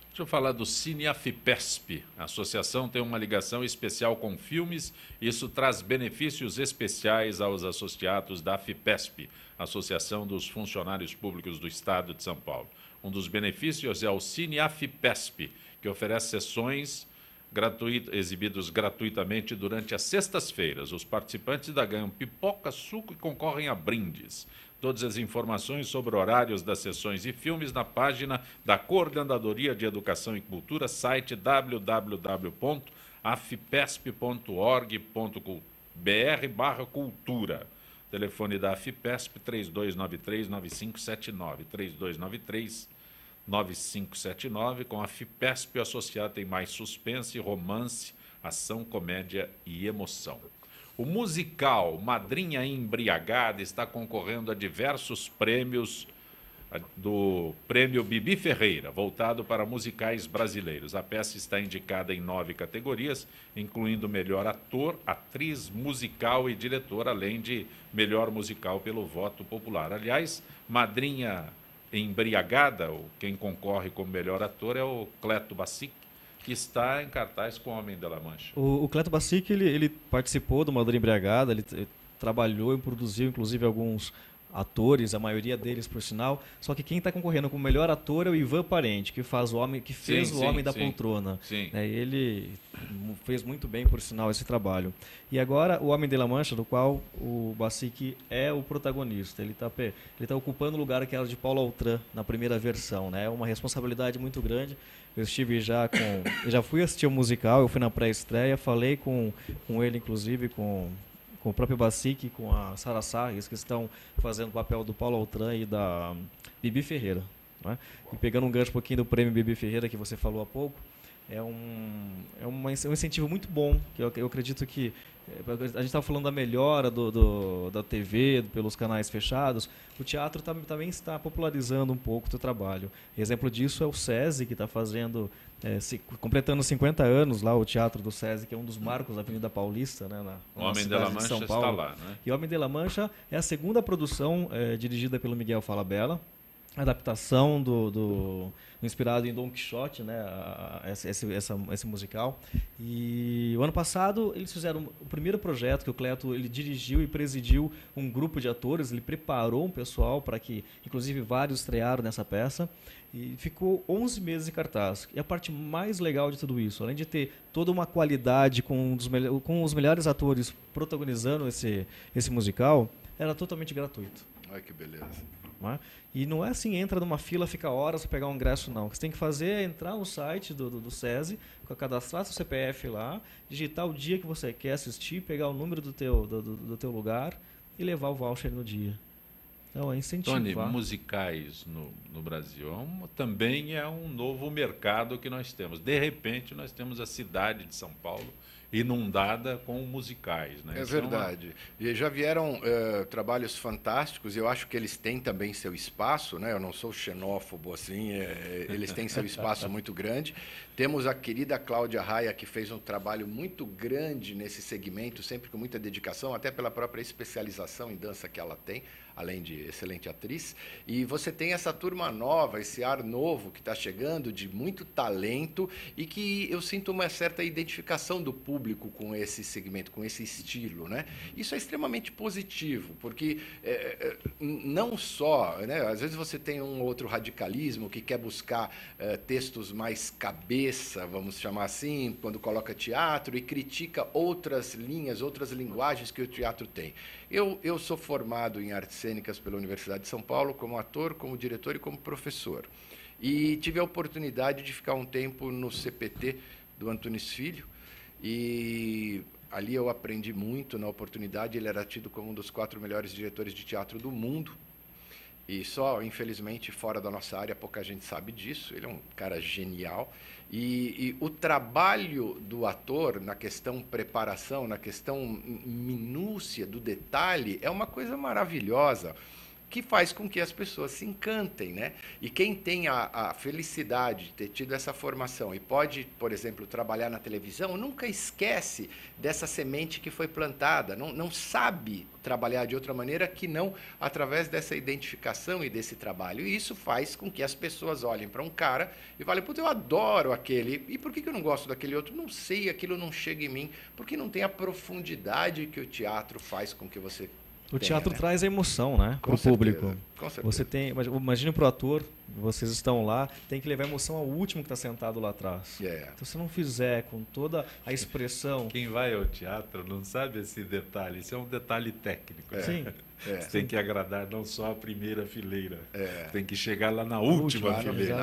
Deixa eu falar do Cine Afipesp. A associação tem uma ligação especial com filmes. Isso traz benefícios especiais aos associados da Afipesp, Associação dos Funcionários Públicos do Estado de São Paulo. Um dos benefícios é o Cine Afipesp, que oferece sessões exibidos gratuitamente durante as sextas-feiras. Os participantes ainda ganham pipoca, suco e concorrem a brindes. Todas as informações sobre horários das sessões e filmes na página da Coordenadoria de Educação e Cultura, site www.afipesp.org.br/cultura. Telefone da Afipesp 3293-9579, 3293-9579. Com a Afipesp, o associado tem mais suspense, romance, ação, comédia e emoção. O musical Madrinha Embriagada está concorrendo a diversos prêmios do Prêmio Bibi Ferreira, voltado para musicais brasileiros. A peça está indicada em 9 categorias, incluindo melhor ator, atriz, musical e diretor, além de melhor musical pelo voto popular. Aliás, Madrinha Embriagada, quem concorre como melhor ator é o Cleto Bassic, que está em cartaz com o Homem de La Mancha. O Cleto Bassic, ele participou do Madrinha Embriagada, ele trabalhou e produziu, inclusive, alguns atores, a maioria deles, por sinal. Só que quem está concorrendo como melhor ator é o Ivan Parente, que fez o Homem da Poltrona. Sim. Ele fez muito bem, por sinal, esse trabalho. E agora, o Homem de La Mancha, do qual o Bassic é o protagonista. Ele tá ocupando o lugar que era de Paulo Autran na primeira versão. É uma responsabilidade muito grande. Eu já fui assistir o musical, eu fui na pré-estreia, falei com ele, inclusive, com o próprio Bassic, com a Sara Sarres, que estão fazendo o papel do Paulo Autran e da Bibi Ferreira. Né? E pegando um gancho um pouquinho do prêmio Bibi Ferreira, que você falou há pouco, é um incentivo muito bom, que eu acredito que a gente estava falando da melhora da TV, pelos canais fechados. O teatro também está popularizando um pouco o seu trabalho. Exemplo disso é o SESI, que está fazendo, completando 50 anos lá, o Teatro do SESI, que é um dos marcos da Avenida Paulista, né, o Homem de La Mancha está lá. Né? E o Homem de La Mancha é a segunda produção dirigida pelo Miguel Falabella, adaptação inspirado em Don Quixote, né, esse musical. E o ano passado eles fizeram o primeiro projeto que o Cleto ele dirigiu e presidiu um grupo de atores, ele preparou um pessoal para que, inclusive, vários estrearam nessa peça, e ficou 11 meses em cartaz. E a parte mais legal de tudo isso, além de ter toda uma qualidade com os melhores atores protagonizando esse musical, era totalmente gratuito. Ai, que beleza. E não é assim, entra numa fila, fica horas para pegar um ingresso, não. O que você tem que fazer é entrar no site do SESI, cadastrar seu CPF lá, digitar o dia que você quer assistir, pegar o número do teu lugar e levar o voucher no dia. Então, é incentivar. Tony, musicais no Brasil também é um novo mercado que nós temos. De repente, nós temos a cidade de São Paulo inundada com musicais. Né? É verdade. E já vieram trabalhos fantásticos, e eu acho que eles têm também seu espaço, né? Eu não sou xenófobo, assim, eles têm seu espaço muito grande. Temos a querida Cláudia Raia, que fez um trabalho muito grande nesse segmento, sempre com muita dedicação, até pela própria especialização em dança que ela tem, além de excelente atriz. E você tem essa turma nova, esse ar novo que está chegando, de muito talento, e que eu sinto uma certa identificação do público com esse segmento, com esse estilo, né? Isso é extremamente positivo, porque não só, né? Às vezes você tem um outro radicalismo que quer buscar textos mais cabeça, vamos chamar assim, quando coloca teatro, e critica outras linhas, outras linguagens que o teatro tem. Eu sou formado em artes cênicas pela Universidade de São Paulo, como ator, como diretor e como professor. E tive a oportunidade de ficar um tempo no CPT do Antunes Filho, e ali eu aprendi muito na oportunidade. Ele era tido como um dos 4 melhores diretores de teatro do mundo, e só, infelizmente, fora da nossa área, pouca gente sabe disso. Ele é um cara genial. E o trabalho do ator na questão preparação, na questão minúcia do detalhe, é uma coisa maravilhosa. que faz com que as pessoas se encantem, né? E quem tem a felicidade de ter tido essa formação e pode, por exemplo, trabalhar na televisão, nunca esquece dessa semente que foi plantada, não sabe trabalhar de outra maneira que não através dessa identificação e desse trabalho. E isso faz com que as pessoas olhem para um cara e falem, puta, eu adoro aquele, e por que eu não gosto daquele outro? Não sei, aquilo não chega em mim, porque não tem a profundidade que o teatro faz com que você O teatro né? traz a emoção, né, para o público. Com certeza. Você tem, imagine para o ator, vocês estão lá, tem que levar emoção ao último que está sentado lá atrás. Então, se não fizer com toda a expressão... Quem vai ao teatro não sabe esse detalhe, isso é um detalhe técnico. Sim. Você tem que agradar não só a primeira fileira, tem que chegar lá na última fileira.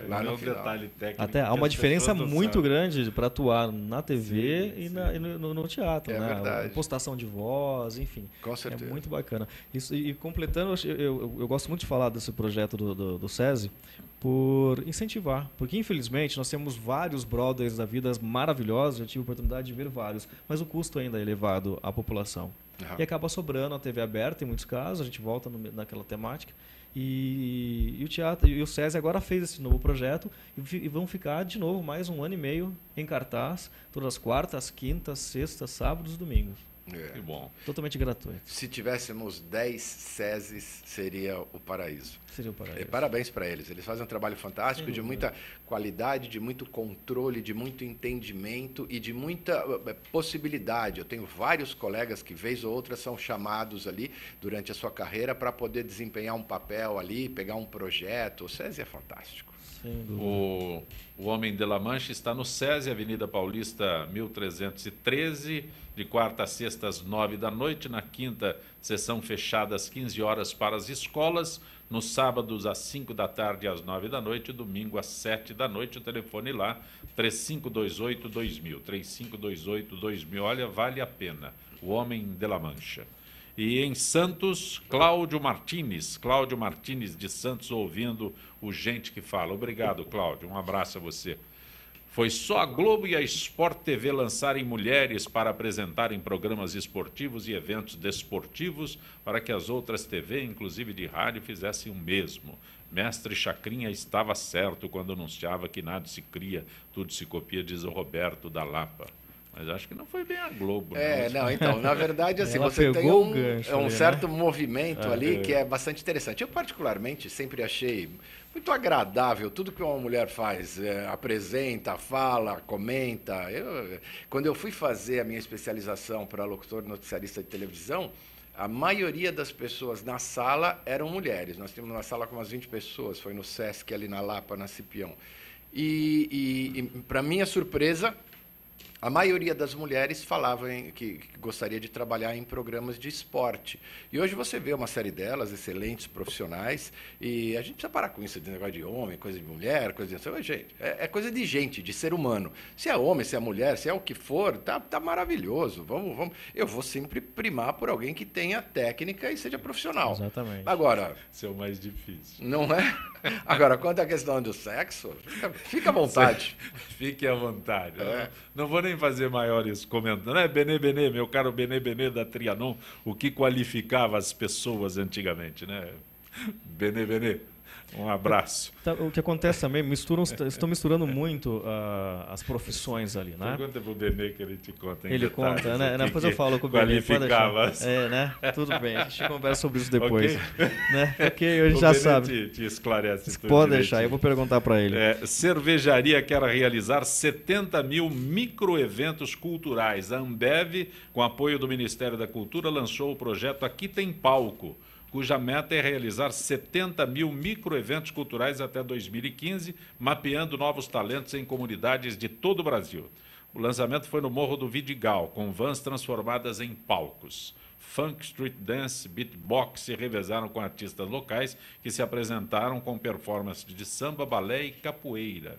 Lá no um detalhe técnico. Até há uma diferença muito grande para atuar na TV e no teatro. É né? verdade. Postação de voz, enfim. Com certeza. É muito bacana. Isso, e completando, eu gosto muito de falar desse projeto do SESI por incentivar. Porque, infelizmente, nós temos vários brothers da vida maravilhosos, eu tive a oportunidade de ver vários, mas o custo ainda é elevado à população. E acaba sobrando a TV aberta, em muitos casos, a gente volta naquela temática. E o teatro e o SESI agora fez esse novo projeto e vão ficar de novo mais 1 ano e meio em cartaz, todas as quartas, quintas, sextas, sábados e domingos. Que bom. Totalmente gratuito. Se tivéssemos 10 SESIs, seria o paraíso. Seria o paraíso. Parabéns para eles. Eles fazem um trabalho fantástico, de muita qualidade, de muito controle, de muito entendimento e de muita possibilidade. Eu tenho vários colegas que, vez ou outra, são chamados ali durante a sua carreira para poder desempenhar um papel ali, pegar um projeto. O SESI é fantástico. O Homem de La Mancha está no SESI, Avenida Paulista 1313, de quarta a sexta às 9 da noite, na quinta, sessão fechada às 15 horas para as escolas, nos sábados às 5 da tarde e às 9 da noite, domingo às 7 da noite, o telefone lá, 3528-2000, 3528-2000, olha, vale a pena, O Homem de La Mancha. E em Santos, Cláudio Martins de Santos, ouvindo o Gente que Fala. Obrigado, Cláudio, um abraço a você. Foi só a Globo e a Sport TV lançarem mulheres para apresentarem programas esportivos e eventos desportivos para que as outras TV, inclusive de rádio, fizessem o mesmo. Mestre Chacrinha estava certo quando anunciava que nada se cria, tudo se copia, diz o Roberto da Lapa. Mas acho que não foi bem a Globo. Então, na verdade, assim, você tem um certo movimento ali que é bastante interessante. Eu, particularmente, sempre achei muito agradável tudo que uma mulher faz. Apresenta, fala, comenta. Quando eu fui fazer a minha especialização para locutor noticiarista de televisão, a maioria das pessoas na sala eram mulheres. Nós tínhamos uma sala com umas 20 pessoas, foi no Sesc, ali na Lapa, na Cipião. E para minha surpresa, a maioria das mulheres falavam que gostaria de trabalhar em programas de esporte. E hoje você vê uma série delas, excelentes profissionais, e a gente precisa parar com isso de negócio de homem, coisa de mulher, coisa de... Gente, é coisa de gente, de ser humano. Se é homem, se é mulher, se é o que for, tá maravilhoso. Vamos. Eu vou sempre primar por alguém que tenha técnica e seja profissional. Exatamente. Agora... Isso é o mais difícil. Não é? Agora, quanto à questão do sexo, fica à vontade. Fique à vontade. Não vou nem fazer maiores comentários. Não é Benê, meu caro Benê da Trianon, o que qualificava as pessoas antigamente, né? Benê, um abraço. O que acontece também, estão misturando muito as profissões ali, né? Pergunta pro Benê que ele te conta. Ele conta, né? Depois eu falo com o Benê. Qualificava. Né? Tudo bem, a gente conversa sobre isso depois. Okay. Né? Porque a gente já sabe. Te esclarece. Pode deixar, eu vou perguntar para ele. Cervejaria quer realizar 70 mil microeventos culturais. A Ambev, com apoio do Ministério da Cultura, lançou o projeto Aqui Tem Palco, cuja meta é realizar 70 mil microeventos culturais até 2015, mapeando novos talentos em comunidades de todo o Brasil. O lançamento foi no Morro do Vidigal, com vans transformadas em palcos. Funk, street dance, beatbox se revezaram com artistas locais que se apresentaram com performances de samba, balé e capoeira.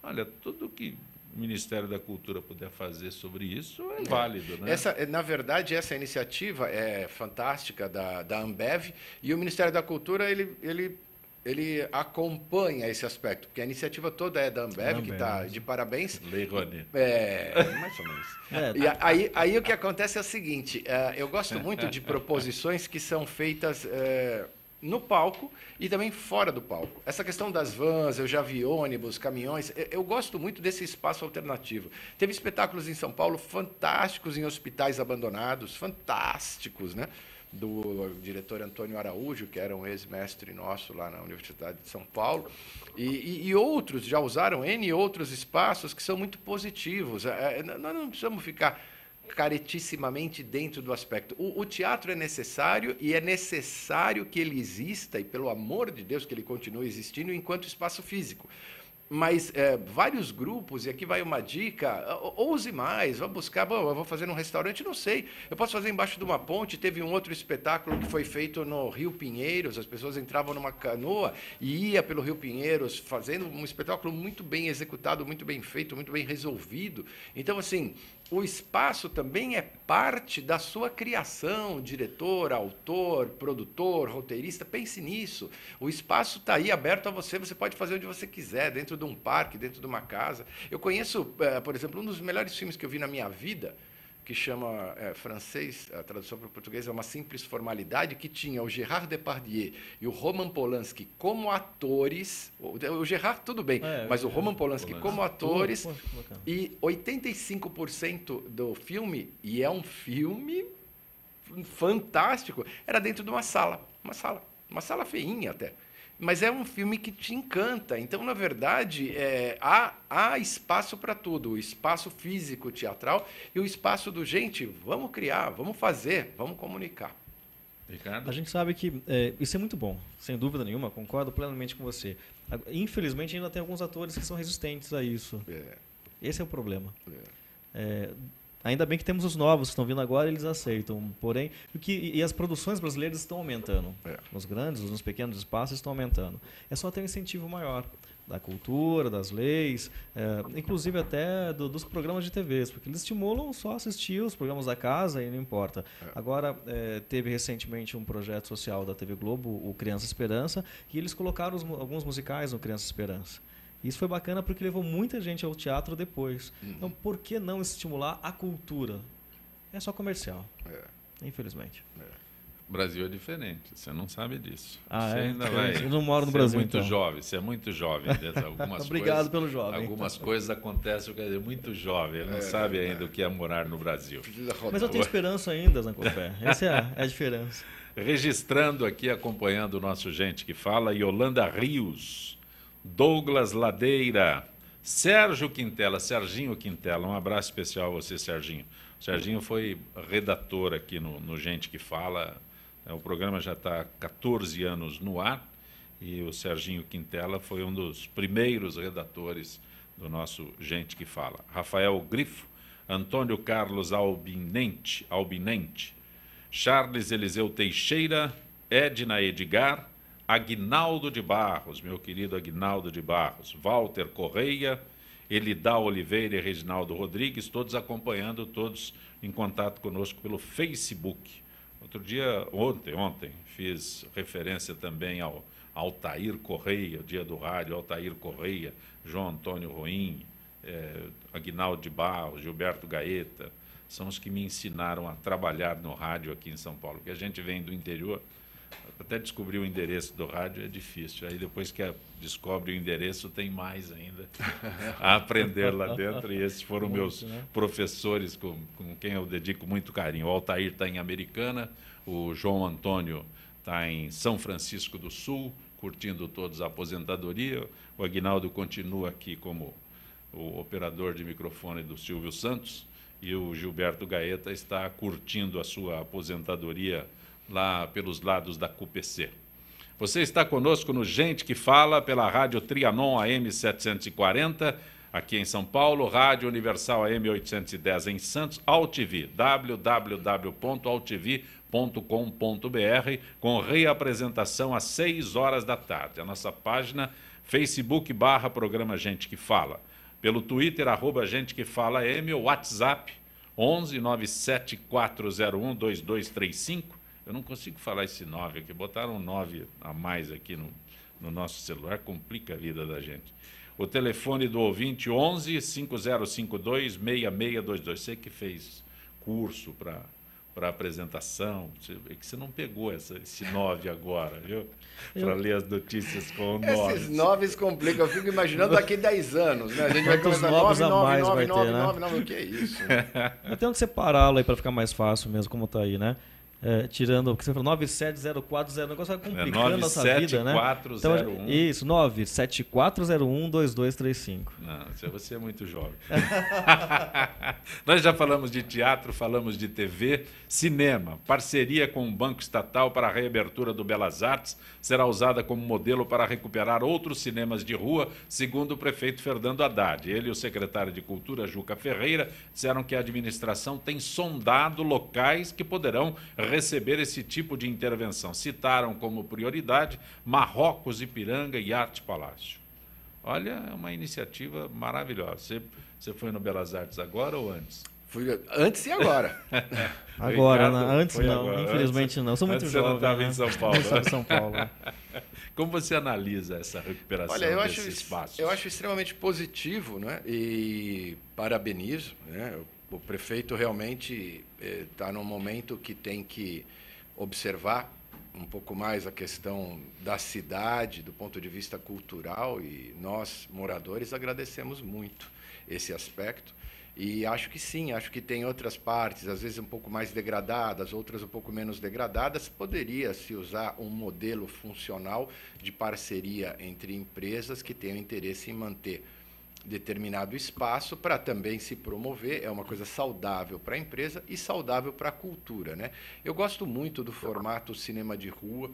Olha, tudo que o Ministério da Cultura puder fazer sobre isso é válido, né? Na verdade, essa iniciativa é fantástica da Ambev, e o Ministério da Cultura ele acompanha esse aspecto, porque a iniciativa toda é da Ambev, que está de parabéns. Lei Rouanet. Mais ou menos. E aí o que acontece é o seguinte, eu gosto muito de proposições que são feitas... no palco e também fora do palco. Essa questão das vans, eu já vi ônibus, caminhões, eu gosto muito desse espaço alternativo. Teve espetáculos em São Paulo fantásticos em hospitais abandonados, fantásticos, né? Do diretor Antônio Araújo, que era um ex-mestre nosso lá na Universidade de São Paulo, e outros já usaram N outros espaços que são muito positivos. Nós não precisamos ficar caretissimamente dentro do aspecto. O teatro é necessário e é necessário que ele exista, e pelo amor de Deus que ele continue existindo enquanto espaço físico. Mas vários grupos, e aqui vai uma dica, ouse mais, vá buscar, bom, eu vou fazer num restaurante, não sei, eu posso fazer embaixo de uma ponte. Teve um outro espetáculo que foi feito no Rio Pinheiros, as pessoas entravam numa canoa e ia pelo Rio Pinheiros, fazendo um espetáculo muito bem executado, muito bem feito, muito bem resolvido. Então, assim, o espaço também é parte da sua criação, diretor, autor, produtor, roteirista, pense nisso. O espaço está aí aberto a você, você pode fazer onde você quiser, dentro de um parque, dentro de uma casa. Eu conheço, por exemplo, um dos melhores filmes que eu vi na minha vida, que chama, francês, a tradução para o português é Uma Simples Formalidade, que tinha o Gérard Depardieu e o Roman Polanski como atores. O Gérard, tudo bem, mas o Roman Polanski como atores. E 85% do filme, e é um filme fantástico, era dentro de uma sala feinha até. Mas é um filme que te encanta. Então, na verdade, há espaço para tudo. O espaço físico, teatral, e o espaço do gente, vamos criar, vamos fazer, vamos comunicar. Ricardo? A gente sabe que isso é muito bom, sem dúvida nenhuma, concordo plenamente com você. Infelizmente, ainda tem alguns atores que são resistentes a isso. Esse é o problema. Ainda bem que temos os novos que estão vindo agora, eles aceitam. Porém, e as produções brasileiras estão aumentando. Nos grandes, nos pequenos espaços estão aumentando. É só ter um incentivo maior da cultura, das leis, inclusive até dos programas de TV, porque eles estimulam só assistir os programas da casa e não importa. Agora, teve recentemente um projeto social da TV Globo, o Criança Esperança, e eles colocaram alguns musicais no Criança Esperança. Isso foi bacana porque levou muita gente ao teatro depois. Então, por que não estimular a cultura? É só comercial, infelizmente. O Brasil é diferente, você não sabe disso. Você ainda vai. Eu não moro no Brasil, muito então. jovem, você é muito jovem. Obrigado pelo jovem. Algumas coisas acontecem, quer dizer, muito jovem, ele não sabe ainda o que é morar no Brasil. Mas eu tenho esperança ainda, Zancopé. Essa é a diferença. Registrando aqui, acompanhando o nosso Gente que Fala, Yolanda Rios, Douglas Ladeira, Serginho Quintela, um abraço especial a você, Serginho. O Serginho foi redator aqui no Gente que Fala, o programa já está há 14 anos no ar, e o Serginho Quintela foi um dos primeiros redatores do nosso Gente que Fala. Rafael Grifo, Antônio Carlos Albinente, Charles Eliseu Teixeira, Edna Edgar, Aguinaldo de Barros, meu querido Aguinaldo de Barros, Walter Correia, Elidá Oliveira e Reginaldo Rodrigues, todos acompanhando, todos em contato conosco pelo Facebook. Outro dia, ontem, fiz referência também ao Altair Correia, o Dia do Rádio, Altair Correia, João Antônio Roim, Aguinaldo de Barros, Gilberto Gaeta, são os que me ensinaram a trabalhar no rádio aqui em São Paulo, porque a gente vem do interior. Até descobrir o endereço do rádio é difícil. Aí depois que descobre o endereço, tem mais ainda a aprender lá dentro. E esses foram meus professores com quem eu dedico muito carinho. O Altair está em Americana, o João Antônio está em São Francisco do Sul, curtindo todos a aposentadoria. O Aguinaldo continua aqui como o operador de microfone do Silvio Santos. E o Gilberto Gaeta está curtindo a sua aposentadoria lá pelos lados da CUPC. Você está conosco no Gente que Fala pela Rádio Trianon AM 740, aqui em São Paulo, Rádio Universal AM 810 em Santos, AltV, www.altv.com.br, com reapresentação às 6 horas da tarde. A nossa página, Facebook/Programa Gente que Fala. Pelo Twitter, @Gente que Fala AM, ou WhatsApp, 11 97401 2235. Eu não consigo falar esse 9 aqui, botaram um 9 a mais aqui no nosso celular, complica a vida da gente. O telefone do ouvinte, 11 5052 6622. Você que fez curso para para apresentação. É que você não pegou esse 9 agora, viu? Para ler as notícias com o 9. Esses 9 complicam. Eu fico imaginando daqui 10 anos, né? A gente vai começar 9, 9, 9, 9, 9, 9. O que é isso? Eu tenho que separá-lo aí para ficar mais fácil mesmo, como está aí, né? Tirando o que você falou, 970401, o negócio vai complicando a nossa vida, né? 97401. Então, isso, 974012235. Não, você é muito jovem. Nós já falamos de teatro, falamos de TV, cinema. Parceria com o Banco Estatal para a reabertura do Belas Artes será usada como modelo para recuperar outros cinemas de rua, segundo o prefeito Fernando Haddad. Ele e o secretário de Cultura, Juca Ferreira, disseram que a administração tem sondado locais que poderão receber esse tipo de intervenção. Citaram como prioridade Marrocos, Ipiranga e Arte Palácio. Olha, é uma iniciativa maravilhosa. Você foi no Belas Artes agora ou antes? Fui antes e agora. Agora, Ricardo, antes não, agora. Infelizmente não. Eu sou muito antes jovem. Você não estava né? em São Paulo. Não, São Paulo. Como você analisa essa recuperação desses espaços? Eu acho extremamente positivo, né? E parabenizo, né? O prefeito realmente está num momento que tem que observar um pouco mais a questão da cidade, do ponto de vista cultural, e nós, moradores, agradecemos muito esse aspecto. E acho que sim, acho que tem outras partes, às vezes um pouco mais degradadas, outras um pouco menos degradadas. Poderia se usar um modelo funcional de parceria entre empresas que tenham interesse em manter determinado espaço para também se promover. É uma coisa saudável para a empresa e saudável para a cultura, né? Eu gosto muito do formato cinema de rua.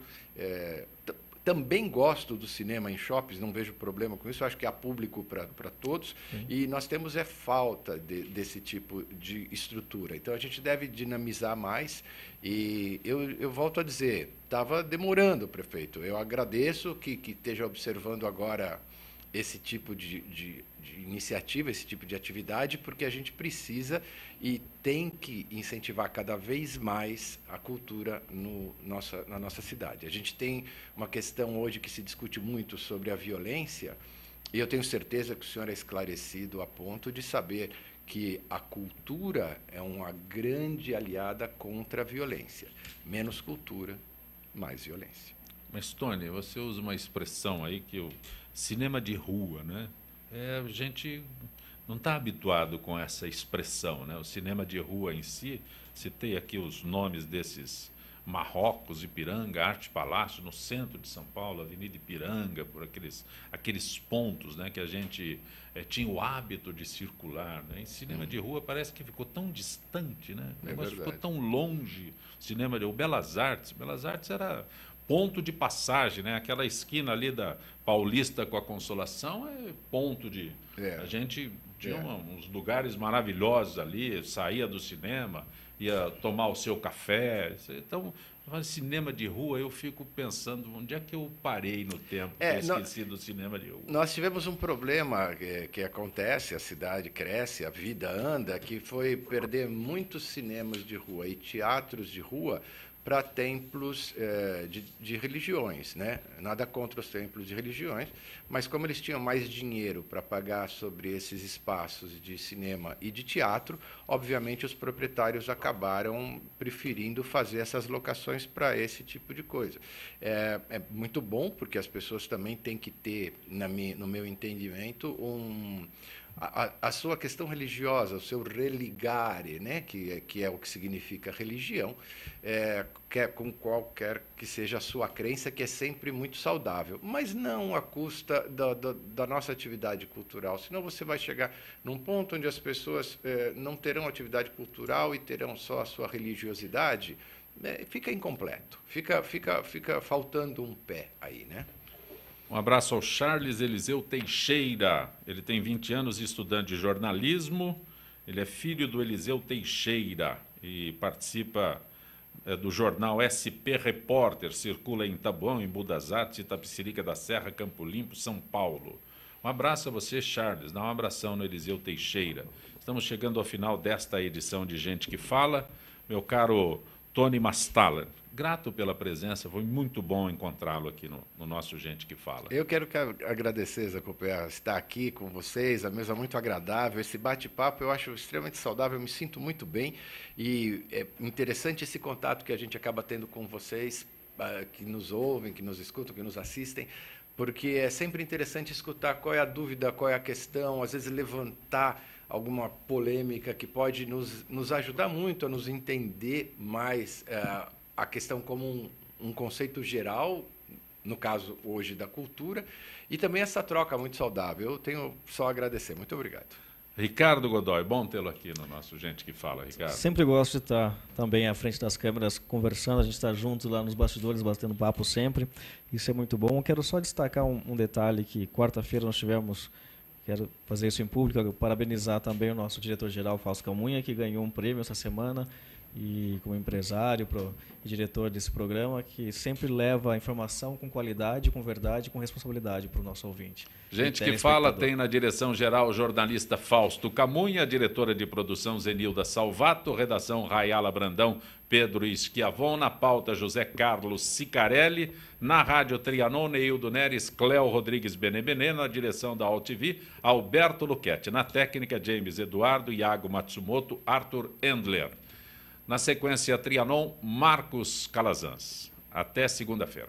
Também gosto do cinema em shoppings, não vejo problema com isso, eu acho que há público para todos. Sim. E nós temos falta desse tipo de estrutura. Então, a gente deve dinamizar mais. E eu volto a dizer, estava demorando, prefeito. Eu agradeço que esteja observando agora esse tipo de iniciativa, esse tipo de atividade, porque a gente precisa e tem que incentivar cada vez mais a cultura na nossa cidade. A gente tem uma questão hoje que se discute muito sobre a violência, e eu tenho certeza que o senhor é esclarecido a ponto de saber que a cultura é uma grande aliada contra a violência. Menos cultura, mais violência. Mas, Tony, você usa uma expressão aí que o cinema de rua, né? A gente não está habituado com essa expressão, né? O cinema de rua em si, citei aqui os nomes desses Marrocos, Ipiranga, Arte Palácio, no centro de São Paulo, Avenida Ipiranga, por aqueles pontos, né, que a gente tinha o hábito de circular, né? Em cinema de rua parece que ficou tão distante, né? O negócio ficou tão longe. O Belas Artes era ponto de passagem, né? Aquela esquina ali da Paulista com a Consolação é ponto de... A gente tinha uns lugares maravilhosos ali, saía do cinema, ia tomar o seu café. Então, cinema de rua, eu fico pensando, onde é que eu parei no tempo que eu esqueci do cinema de rua? Nós tivemos um problema que acontece, a cidade cresce, a vida anda, que foi perder muitos cinemas de rua e teatros de rua para templos de religiões, né? Nada contra os templos de religiões, mas como eles tinham mais dinheiro para pagar sobre esses espaços de cinema e de teatro, obviamente os proprietários acabaram preferindo fazer essas locações para esse tipo de coisa. É muito bom, porque as pessoas também têm que ter, no meu entendimento, a sua questão religiosa, o seu religare, né? que é o que significa religião, com qualquer que seja a sua crença, que é sempre muito saudável, mas não à custa da nossa atividade cultural, senão você vai chegar num ponto onde as pessoas não terão atividade cultural e terão só a sua religiosidade, fica incompleto, fica faltando um pé aí, né? Um abraço ao Charles Eliseu Teixeira. Ele tem 20 anos e estudante de jornalismo. Ele é filho do Eliseu Teixeira e participa do jornal SP Repórter. Circula em Taboão, em Budas Artes, Itapecerica da Serra, Campo Limpo, São Paulo. Um abraço a você, Charles. Dá um abração no Eliseu Teixeira. Estamos chegando ao final desta edição de Gente que Fala. Meu caro Tony Mastala, grato pela presença, foi muito bom encontrá-lo aqui no nosso Gente que Fala. Eu quero agradecer, Zé Copé, estar aqui com vocês, a mesa muito agradável, esse bate-papo eu acho extremamente saudável, eu me sinto muito bem e é interessante esse contato que a gente acaba tendo com vocês, que nos ouvem, que nos escutam, que nos assistem, porque é sempre interessante escutar qual é a dúvida, qual é a questão, às vezes levantar alguma polêmica que pode nos ajudar muito a nos entender mais a questão como um conceito geral, no caso hoje da cultura, e também essa troca muito saudável. Eu tenho só a agradecer. Muito obrigado. Ricardo Godoy, bom tê-lo aqui no nosso Gente que Fala, Ricardo. Sempre gosto de estar também à frente das câmeras conversando, a gente está juntos lá nos bastidores, batendo papo sempre, isso é muito bom. Quero só destacar um detalhe que quarta-feira nós tivemos, quero fazer isso em público, parabenizar também o nosso diretor-geral, Fausto Camunha, que ganhou um prêmio essa semana, e como empresário e diretor desse programa, que sempre leva a informação com qualidade, com verdade, com responsabilidade para o nosso ouvinte. Gente que Fala tem na direção-geral o jornalista Fausto Camunha, diretora de produção Zenilda Salvato, redação Rayala Brandão, Pedro Schiavon, na pauta José Carlos Sicarelli, na Rádio Trianon, Neildo Neres, Cléo Rodrigues Benebené, na direção da AltV, Alberto Luquete, na técnica James Eduardo, Iago Matsumoto, Arthur Endler. Na sequência Trianon, Marcos Calazans. Até segunda-feira.